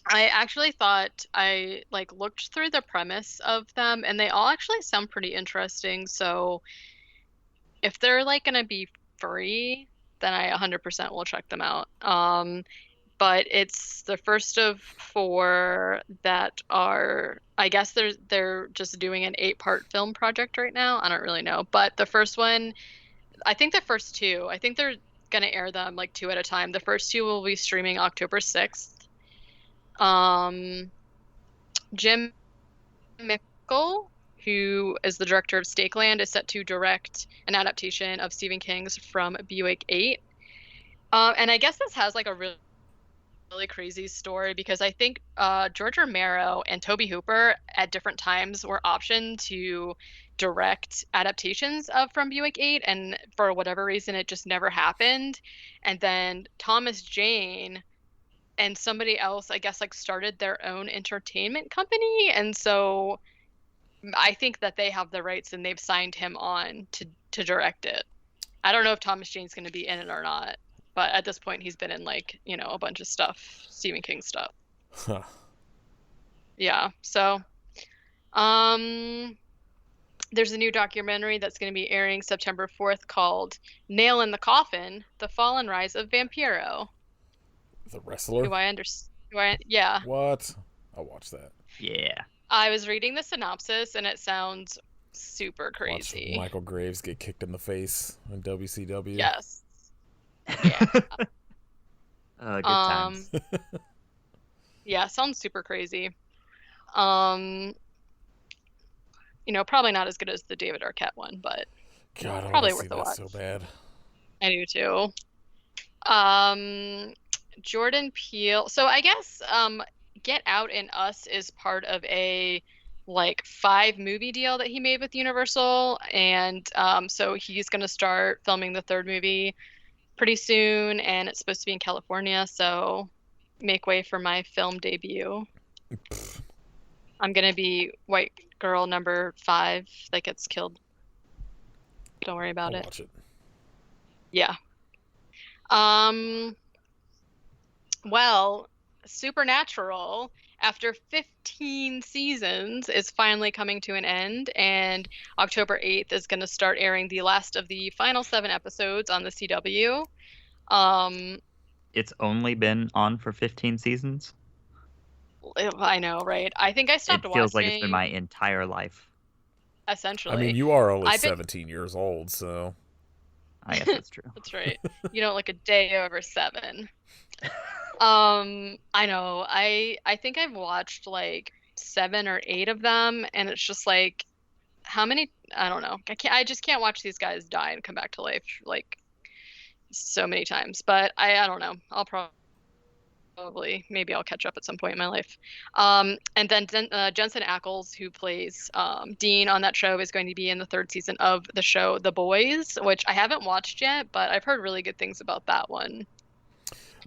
actually thought I looked through the premise of them, and they all actually sound pretty interesting. So if they're going to be free, then I 100% will check them out. But it's the first of 4 that are, I guess they're just doing an 8-part film project right now. I don't really know. But the first one, I think the first 2, I think they're going to air them 2 at a time. The first 2 will be streaming October 6th. Jim Mickle, who is the director of Stakeland, is set to direct an adaptation of Stephen King's From Buick 8. And I guess this has a really crazy story because I think George Romero and Tobe Hooper at different times were optioned to direct adaptations of From Buick 8, and for whatever reason it just never happened. And then Thomas Jane and somebody else, I guess, started their own entertainment company, and so I think that they have the rights and they've signed him on to direct it. I don't know if Thomas Jane's going to be in it or not. But at this point, he's been in a bunch of stuff, Stephen King stuff. Huh. Yeah. So, there's a new documentary that's going to be airing September 4th called "Nail in the Coffin: The Fall and Rise of Vampiro." The wrestler? Yeah. What? I'll watch that. Yeah. I was reading the synopsis and it sounds super crazy. Watch Michael Graves get kicked in the face in WCW. Yes. Yeah. Good times. Yeah, sounds super crazy. Probably not as good as the David Arquette one, but God, I probably want to see worth a that watch. so bad. I do too. Jordan Peele. So I guess Get Out and Us is part of a 5 movie deal that he made with Universal, and so he's going to start filming the 3rd movie pretty soon, and it's supposed to be in California, so make way for my film debut. I'm gonna be white girl number 5 that gets killed. Don't worry about I'll it. watch it. Yeah. Well, Supernatural, after 15 seasons, is finally coming to an end, and October 8th is going to start airing the last of the final 7 episodes on the CW. It's only been on for 15 seasons. I know, right? I think I stopped watching. It feels like it's been my entire life. Essentially. I mean, you are only 17 years old, so. I guess that's true. That's right. You don't look a day over 7. I know. I think I've watched 7 or 8 of them, and it's just how many? I don't know. I just can't watch these guys die and come back to life like so many times. But I don't know. I'll probably maybe I'll catch up at some point in my life. And then Jensen Ackles, who plays Dean on that show, is going to be in the third season of the show The Boys, which I haven't watched yet, but I've heard really good things about that one.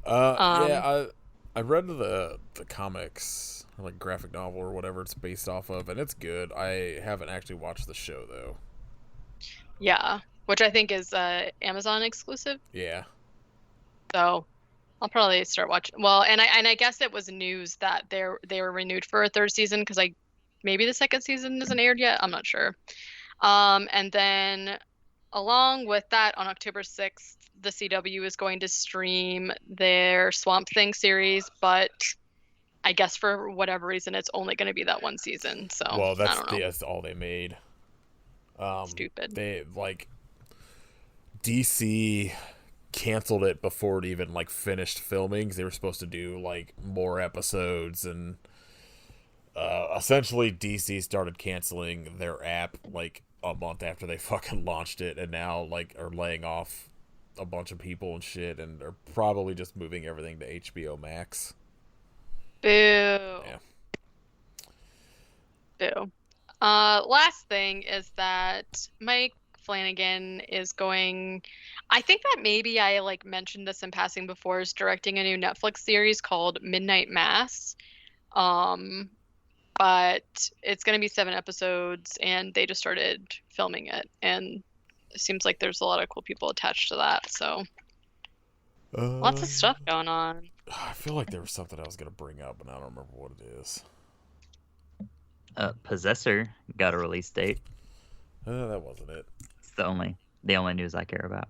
Yeah, I read the comics, or like graphic novel or whatever it's based off of, and it's good. I haven't actually watched the show though. Yeah, which I think is Amazon exclusive. Yeah. So I'll probably start watching. Well, and I guess it was news that they were renewed for a third season because maybe the second season isn't aired yet. I'm not sure. And then along with that, on October 6th, the CW is going to stream their Swamp Thing series, but I guess for whatever reason, it's only going to be that one season. So Well, I don't know. that's all they made. Stupid. They like DC canceled it before it even like finished filming. 'Cause they were supposed to do like more episodes, and essentially DC started canceling their app like a month after they fucking launched it, and now like are laying off a bunch of people and shit, and are probably just moving everything to HBO Max. Boo. Yeah. Boo. Last thing is that Mike Flanagan is going. I think that maybe I like mentioned this in passing before. Is directing a new Netflix series called Midnight Mass. But it's going to be 7 episodes, and they just started filming it, and it seems like there's a lot of cool people attached to that. So lots of stuff going on. I feel like there was something I was gonna bring up, and I don't remember what it is. Possessor got a release date. That wasn't it. It's the only news I care about.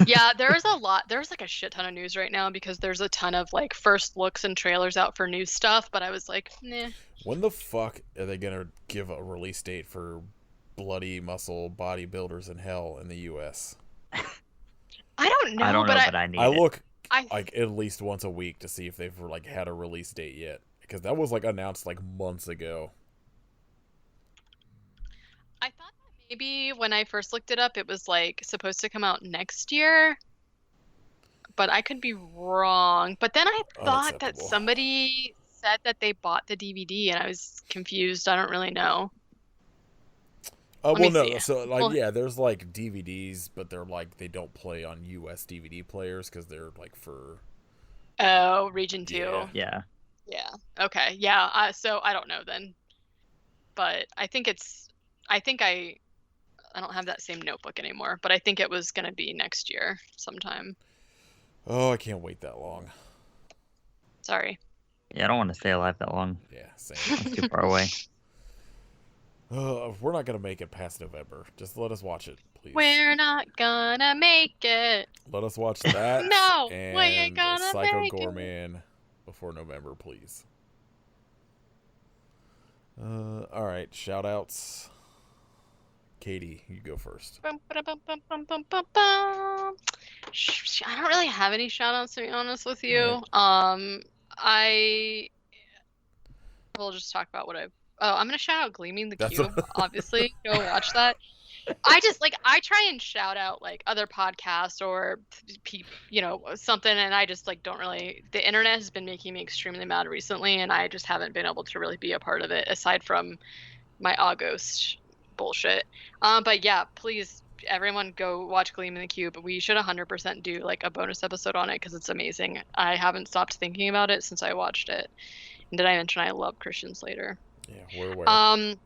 Yeah, there's like a shit ton of news right now because there's a ton of like first looks and trailers out for new stuff, but I was like, nah. When the fuck are they gonna give a release date for Bloody Muscle Bodybuilders in Hell in the US? I don't know, but I need I it. look like at least once a week to see if they've like had a release date yet, because that was like announced like months ago. I thought that maybe when I first looked it up, it was like supposed to come out next year, but I could be wrong. But then I thought that Unacceptable. somebody said that they bought the DVD, and I was confused. I don't really know. Let me Well, no. see. So, like, Well- yeah, there's like DVDs, but they're like they don't play on US DVD players because they're like for. Oh, Region 2. Yeah. Yeah. Yeah. Okay. Yeah. So I don't know then, but I think I don't have that same notebook anymore, but I think it was gonna be next year sometime. Oh, I can't wait that long. Sorry. Yeah, I don't want to stay alive that long. Yeah, same. It's too far away. We're not gonna make it past November. Just let us watch it, please. We're not gonna make it. Let us watch that. No, we and ain't gonna Psycho make it. Gorman before November, please. All right, shout outs. Katie, you go first. Bum, ba-da-bum, bum, bum, bum, bum, bum. I don't really have any shout outs, to be honest with you. I will just talk about what I'm gonna shout out Gleaming the That's Cube, what- obviously. Go watch that. I try and shout out like other podcasts or something, and I just like don't really. The internet has been making me extremely mad recently, and I just haven't been able to really be a part of it aside from my August bullshit. But yeah, please everyone go watch Gleaming the Cube. We should 100% do like a bonus episode on it because it's amazing. I haven't stopped thinking about it since I watched it. And did I mention I love Christian Slater? Yeah, we're aware.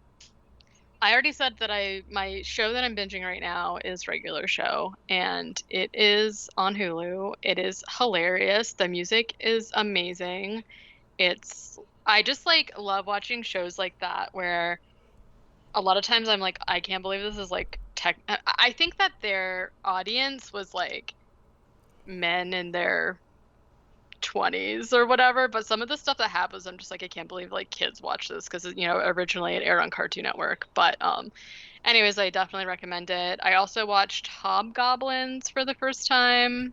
I already said that my show that I'm binging right now is Regular Show, and it is on Hulu. It is hilarious. The music is amazing. I just like love watching shows like that where a lot of times I'm like, I can't believe this is like I think that their audience was like men in their 20s or whatever, but some of the stuff that happens, I'm just like, I can't believe like kids watch this because originally it aired on Cartoon Network. But anyways, I definitely recommend it. I also watched Hobgoblins for the first time.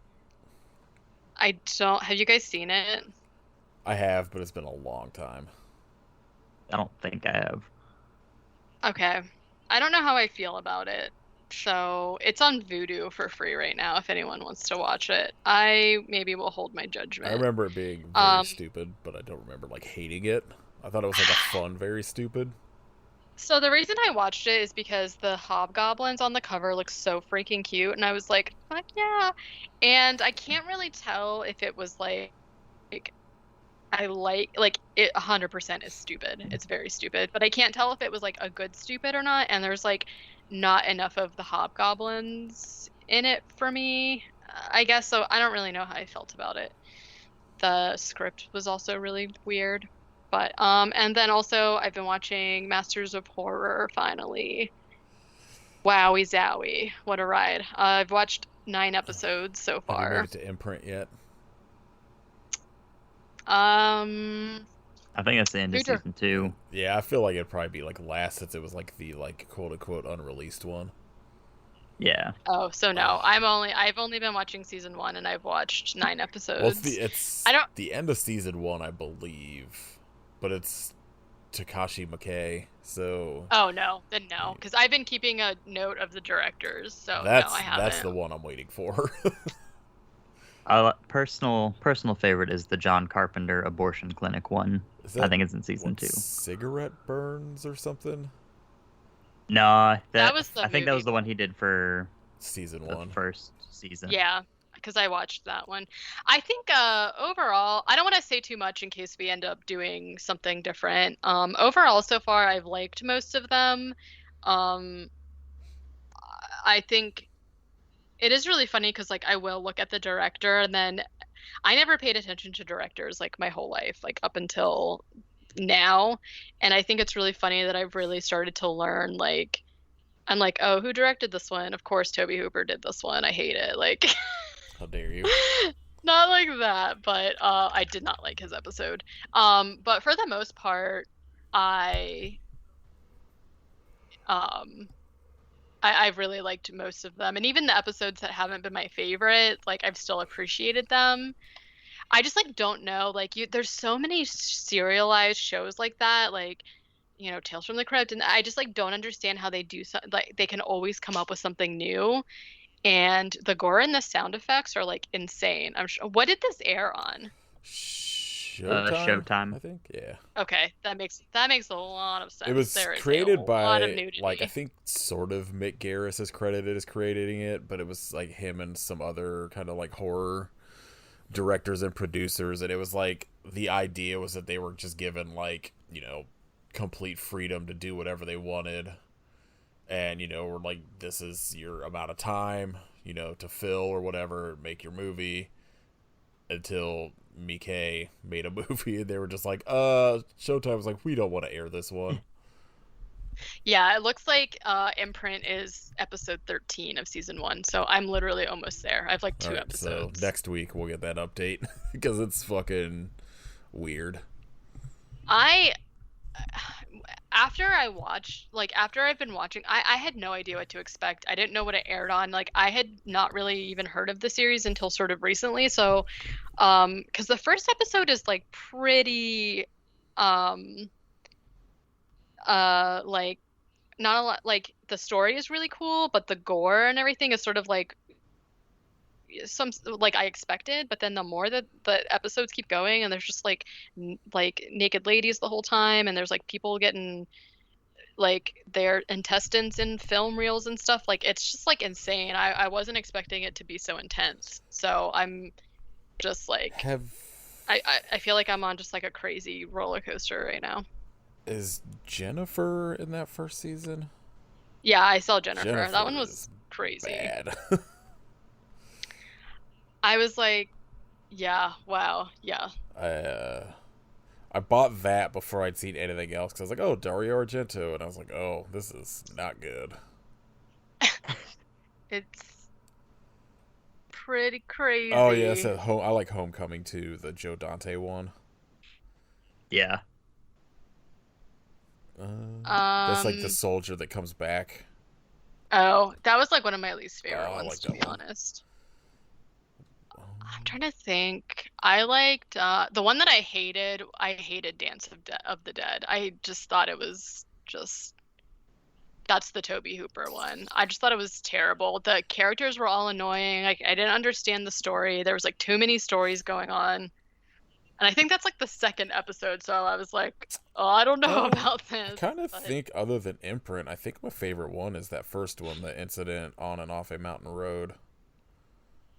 Have you guys seen it? I have, but it's been a long time. I don't think I have. Okay. I don't know how I feel about it. So it's on Vudu for free right now if anyone wants to watch it. I maybe will hold my I judgment. remember it being very stupid, but I don't remember like hating it. I thought it was like a fun, very stupid. So the reason I watched it is because the hobgoblins on the cover look so freaking cute, and I was like, fuck yeah. And I can't really tell if it was like I like it 100% is stupid. It's very stupid, but I can't tell if it was like a good stupid or not, and there's like not enough of the hobgoblins in it for me. I guess so. I don't really know how I felt about it. The script was also really weird. But and then also I've been watching Masters of Horror finally. Wowie zowie. What a ride. I've watched 9 episodes so Have you made far. it to imprint yet? Um I think that's the end of who dir- season 2. Yeah, I feel like it'd probably be like last since it was like the like quote unquote unreleased one. Yeah. Oh, so no. I've only been watching season 1 and I've watched 9 Well, episodes. it's I don't the end of season 1, I believe, but it's Takashi Miike, so Oh no, then no, because I've been keeping a note of the directors, so no, I that's the haven't. one I'm waiting for. Personal favorite is the John Carpenter abortion clinic one. Is I that think it's in season what, 2. cigarette burns or something? No, That was the I think that movie. was the one he did for Season the 1. first season. Yeah, because I watched that one. I think overall, I don't want to say too much in case we end up doing something different. Overall, so far, I've liked most of them. Um, I think it is really funny because like I will look at the director and then I never paid attention to directors like my whole life, like up until now. And I think it's really funny that I've really started to learn like I'm like, oh, who directed this one? Of course, Toby Hooper did this one. I hate it. Like, How dare you? not like that, but I did not like his episode. But for the most part, I um I've really liked most of them, and even the episodes that haven't been my favorite, like I've still appreciated them. I just like don't know, like there's so many serialized shows like that, like Tales from the Crypt, and I just like don't understand how they do so like they can always come up with something new, and the gore and the sound effects are like insane. I'm sure. What did this air on? Showtime, I Showtime. think. Yeah. Okay, that makes a lot of It sense. was There is a created lot of by like I nudity. think sort of Mick Garris is credited as creating it, but it was like him and some other kind of like horror directors and producers, and it was like the idea was that they were just given like complete freedom to do whatever they wanted, and we're like, this is your amount of time to fill or whatever, make your movie, until Miike made a movie and they were just like, Showtime was like, we don't want to air this one. Yeah, it looks like Imprint is episode 13 of season 1, so I'm literally almost there. I have like All 2 right, so episodes. next week we'll get that update because it's fucking weird. I after I've been watching, I had no idea what to expect. I didn't know what it aired on. Like I had not really even heard of the series until sort of recently. So because the first episode is like pretty um like not a lot, like the story is really cool, but the gore and everything is sort of like some like I expected, but then the more that the episodes keep going and there's just like like naked ladies the whole time and there's like people getting like their intestines in film reels and stuff, like it's just like insane. I wasn't expecting it to be so intense, so I'm just like Have I feel like I'm on just like a crazy roller coaster right now. Is Jennifer in that first season? Yeah, I saw Jennifer. Jennifer That one is was crazy. bad. I was like, yeah, wow, yeah. I bought that before I'd seen anything else because I was like, oh, Dario Argento, and I was like, oh, this is not good. It's pretty crazy. Oh yeah, so I like Homecoming too, the Joe Dante one. Yeah. That's like the soldier that comes back. Oh, that was like one of my least favorite Oh, I ones, like to that be one. honest. I'm trying to think. I liked the one that I hated. I hated Dance of the Dead. I just thought it was just That's the Toby Hooper one. I just thought it was terrible. The characters were all annoying. Like, I didn't understand the story. There was like too many stories going on. And I think that's like the second episode, so I was like, oh, I don't know about this. I kind of think, other than Imprint, I think my favorite one is that first one, the incident on and off a mountain road.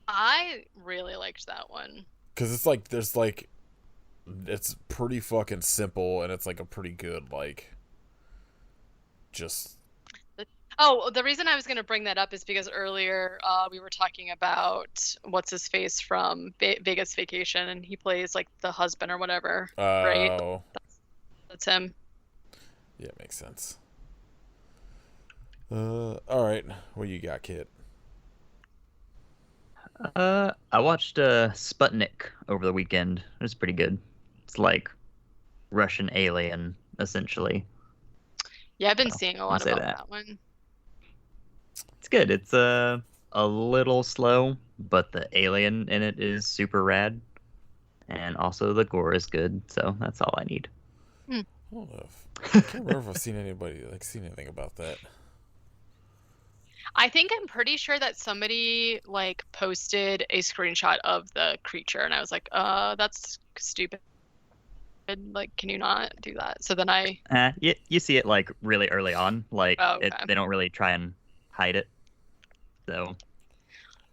I really liked that one. Because it's like, there's like, it's pretty fucking simple, and it's like a pretty good, like, just... Oh, the reason I was going to bring that up is because earlier we were talking about what's his face from Vegas Vacation, and he plays like the husband or whatever, right? That's him. Yeah, makes sense. All right, what you got, Kit? I watched Sputnik over the weekend. It was pretty good. It's like Russian Alien, essentially. Yeah, I've been seeing a lot about that one. It's good. It's a little slow, but the alien in it is super rad, and also the gore is good. So that's all I need. I don't know. I can't remember if I've seen anything about that. I think I'm pretty sure that somebody like posted a screenshot of the creature, and I was like, that's stupid. Like, can you not do that? So then you see it like really early on. Like, okay. they don't really try and hide it. So,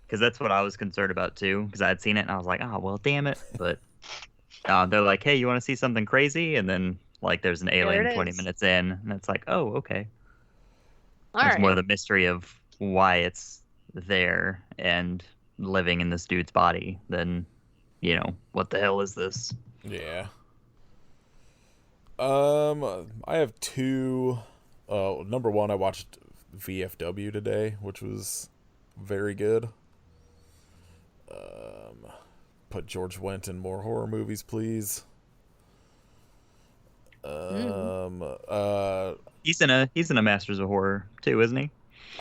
because that's what I was concerned about too, because I had seen it and I was like, oh, well, damn it. But they're like, hey, you want to see something crazy? And then like there's an alien 20 minutes in, and it's like, oh, okay. It's more the mystery of why it's there and living in this dude's body than, what the hell is this? Yeah. I have two. Number one, I watched VFW today, which was very good. Put George Wendt in more horror movies, please. He's in a Masters of Horror too, isn't he?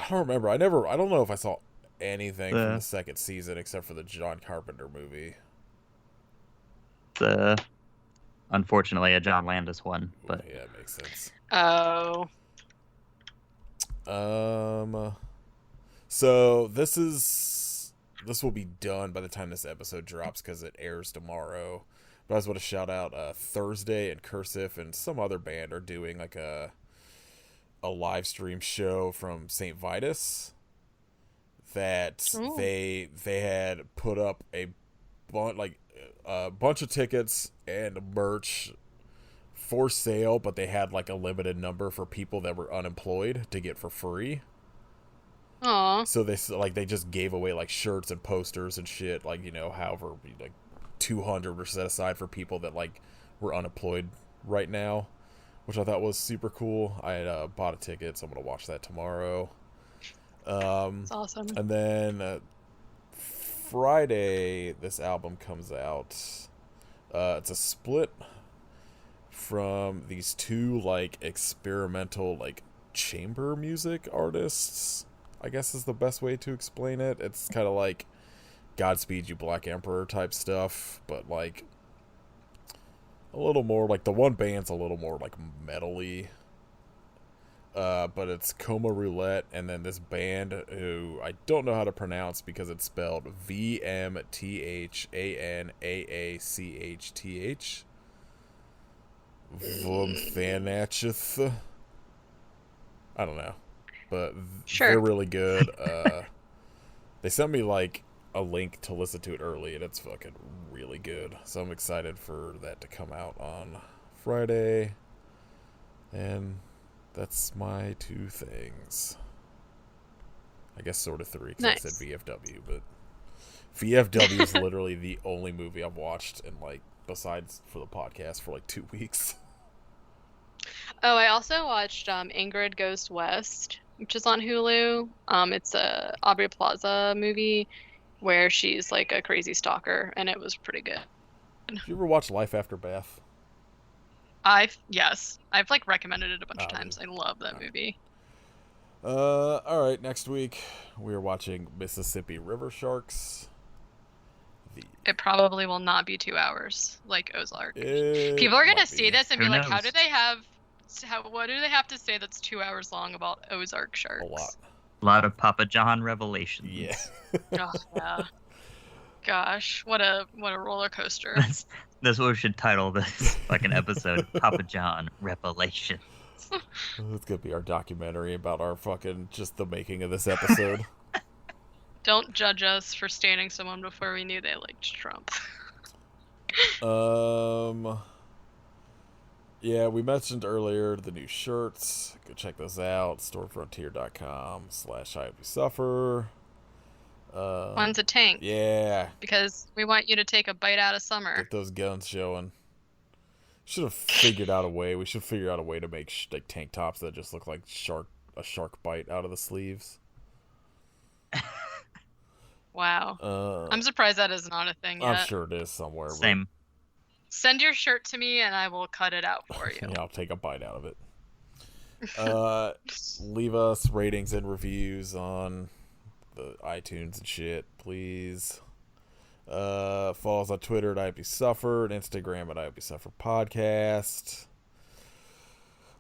I don't remember. I don't know if I saw anything from the second season except for the John Carpenter movie. It's unfortunately a John Landis one, but yeah, it makes sense. Oh. So this will be done by the time this episode drops because it airs tomorrow. But I just want to shout out Thursday and Cursive and some other band are doing like a live stream show from St. Vitus that they had put up a bunch of tickets and merch for sale, but they had like a limited number for people that were unemployed to get for free. Aww. So they just gave away like shirts and posters and shit, like, however, like 200 were set aside for people that like were unemployed right now, which I thought was super cool. I had bought a ticket, so I'm gonna watch that tomorrow. That's awesome. And then Friday, this album comes out. It's a split from these two like experimental like chamber music artists, I guess is the best way to explain it. It's kind of like Godspeed You Black Emperor type stuff, but like a little more like the one band's a little more like metal-y. But it's Coma, Roulette, and then this band who I don't know how to pronounce because it's spelled Vmthanaachth. Vmthanaachth. I don't know, but they're really good. They sent me like a link to listen to it early, and it's fucking really good. So I'm excited for that to come out on Friday. And that's my two things. I guess sort of three, because I said VFW, but VFW is literally the only movie I've watched in like, besides for the podcast, for like 2 weeks. Oh, I also watched Ingrid Goes West, which is on Hulu. It's a Aubrey Plaza movie where she's like a crazy stalker, and it was pretty good. Did you ever watch Life After Beth? Yes. I've like recommended it a bunch of times. I love that movie. Alright, next week we are watching Mississippi River Sharks. It probably will not be 2 hours like Ozark. People are gonna see this and be like, how do they have What do they have to say that's 2 hours long about Ozark sharks? A lot. A lot of Papa John revelations. Yeah. Oh, yeah. Gosh, what a roller coaster. That's what we should title this fucking episode. Papa John Revelation. It's gonna be our documentary about our fucking just the making of this episode. Don't judge us for standing someone before we knew they liked Trump. Yeah, we mentioned earlier the new shirts. Go check those out. storefrontier.com/IHopeYouSuffer. One's a tank. Yeah. Because we want you to take a bite out of summer. Get those guns showing. Should have figured out a way. We should figure out a way to make like tank tops that just look like a shark bite out of the sleeves. Wow. I'm surprised that is not a thing yet. I'm sure it is somewhere. Same. Send your shirt to me and I will cut it out for you. Yeah, I'll take a bite out of it. Leave us ratings and reviews on the iTunes and shit, please. Follow us on Twitter at IHopeYouSuffer and Instagram at IHopeYouSuffer Podcast.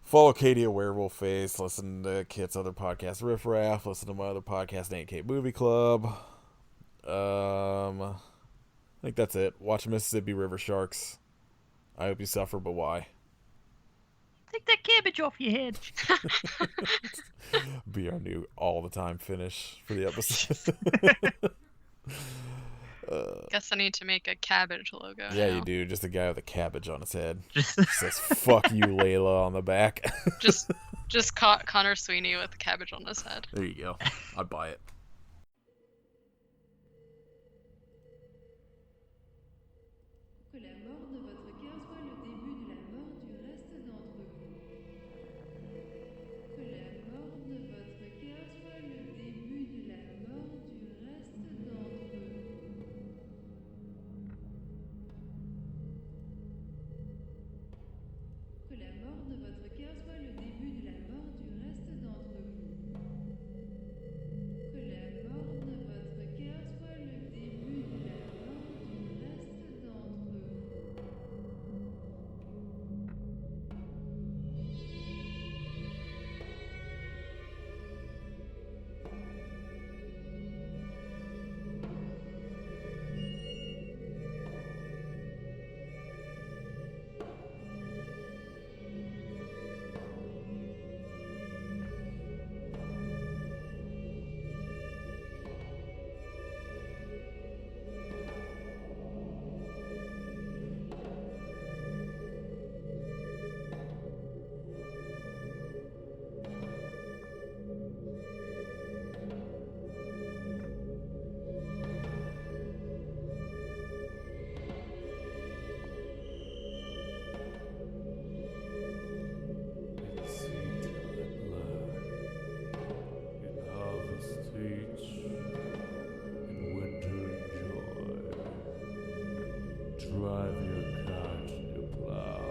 Follow Katie at Werewolf Face. Listen to Kit's other podcast, Riff Raff. Listen to my other podcast, Ain't Kate Movie Club. I think that's it. Watch Mississippi River Sharks. I hope you suffer, but why? Take that cabbage off your head. Be our new all the time finish for the episode. Guess I need to make a cabbage logo. Yeah, now. you do. Just a guy with a cabbage on his head. Says "fuck you, Layla" on the back. just caught Connor Sweeney with a cabbage on his head. There you go. I'd buy it. Que la mort de votre cœur soit le début de la mort du reste d'entre vous. Que la mort de votre cœur soit le début de la mort du reste d'entre vous. Que la mort de votre cœur soit le début de la mort du reste d'entre vous. Que la mort de votre cœur soit le début de la mort du reste d'entre vous. Drive your cart to plow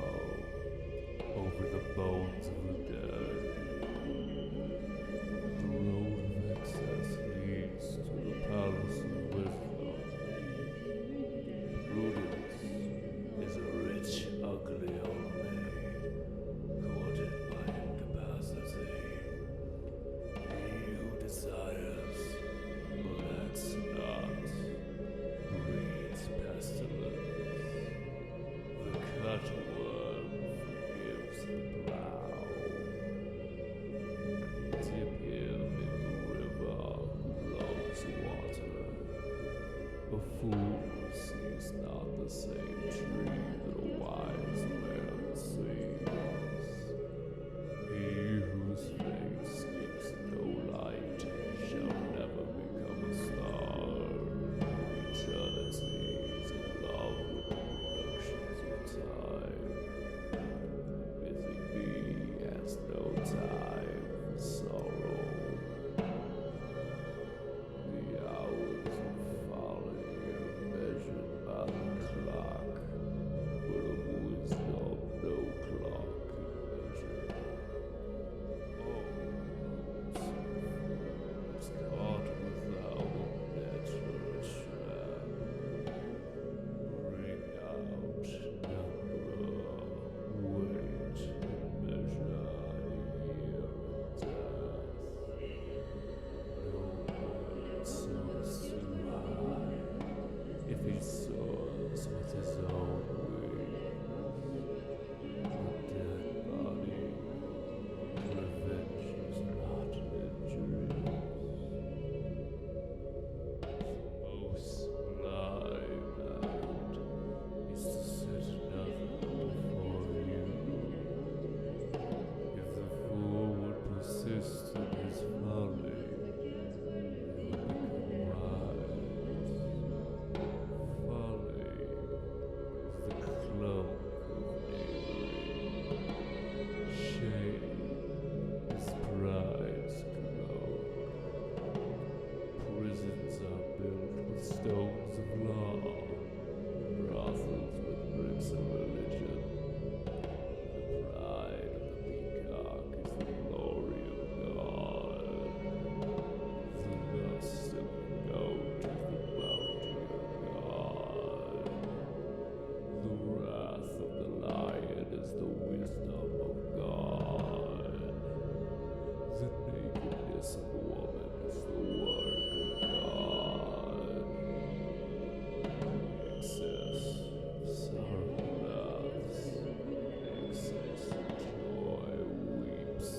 over the bones of the dead. The road of excess leads to the palace of wisdom. Prudence is a rich, ugly old maid, courted by incapacity. He who desires but acts not breeds pestilence. The cutworm forgives the plow. Dip him in the river who loves water. A fool sees not the same tree that a wise man sees. He whose face gives no light shall never become a star. Eternity is in love with the productions of time. Busy bee has no time for sorrow. The hours of folly are measured by the clock. persist in his folly, he will become wise. Folly is the cloak of knavery. Shame is pride's cloak. Prisons are built with stones of law, brothels with bricks of religion. The pride of the peacock is the glory of God. The lust of the goat is the bounty of God. The wrath of the lion is the wisdom of God. The nakedness of woman is the work of God. Excess of sorrow laughs, excess of joy weeps.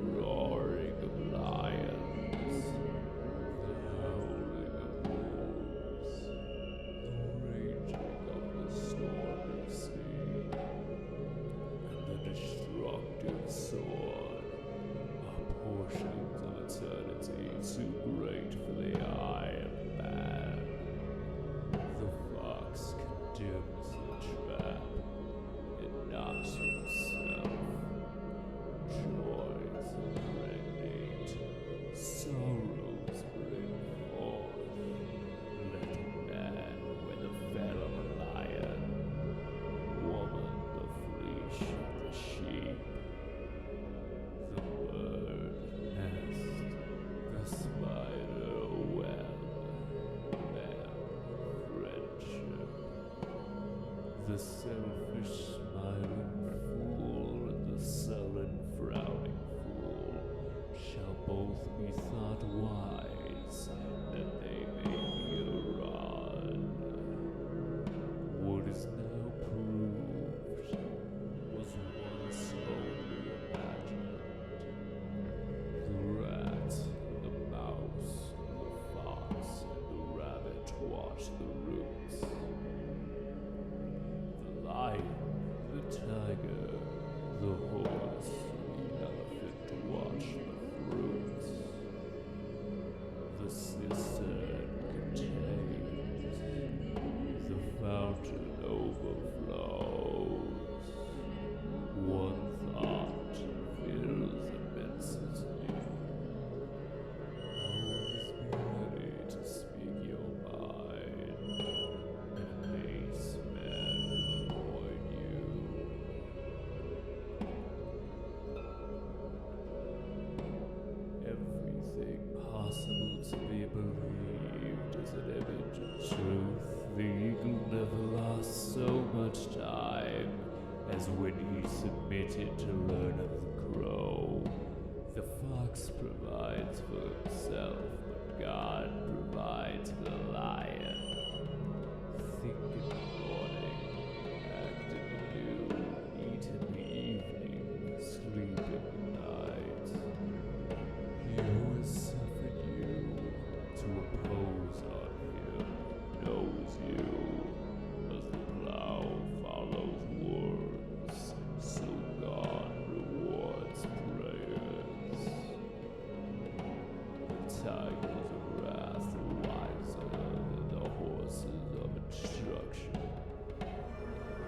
Roaring of lions, the howling of wolves, the raging of the stormy sea, and the destructive sword are portions of eternity too great for the eye of man. The fox condemns the trap, and not himself. Joys impregnate, sorrows bring forth. Let man wear the fell of a lion, woman the fleece of the sheep. The bird nest, the spider web, man friendship. The selfish smiling fool and the sullen frowning fool shall both be thought wise, that they may be a rod. What is now proved was once only imagined. The rat, the mouse, the fox, and the rabbit watch the roots. The lion, the tiger, the horse, and the elephant watch the fruits. The cistern contains, the fountain overflows. One thought fills immensity. Always be ready to speak your mind, and base men avoid you. Everything possible to be believed is an image of truth. The eagle never lost so much time as when he submitted to learn of the crow. The fox provides for himself, but God provides for the lion. Think in the morning, act in the noon, eat in the evening, sleep in the night. He who has suffered you to oppose on him knows you, as the plow follows words, so God rewards prayers. The tigers of wrath are wiser than the horses of instruction.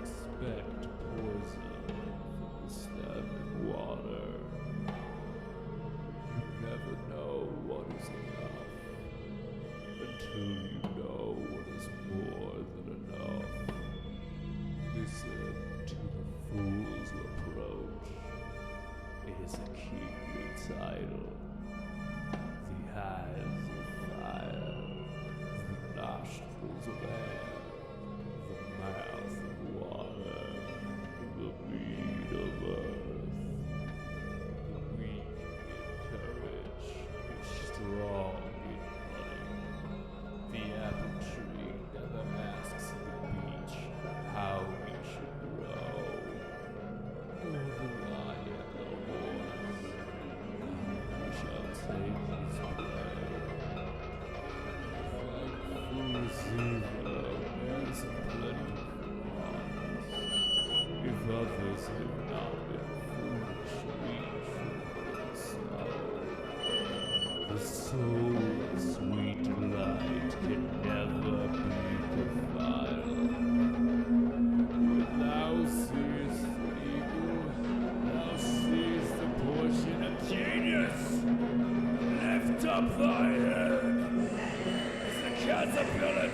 Expect poison from the stagnant water. You never know what is enough until you know what is more than enough. Listen to the fool's reproach. It is a kingly title. The eyes of fire, the nostrils of air, the mouth of water, the meat of earth. The weak in courage, the strong in cunning. The apple tree never asks the beech how he should grow, or the lion the horse. Who shall take his prey? Thankful receiver, The soul's sweet delight can never be defiled. When thou seest the eagle, thou seest the portion of genius. Lift up thy head as the caterpillar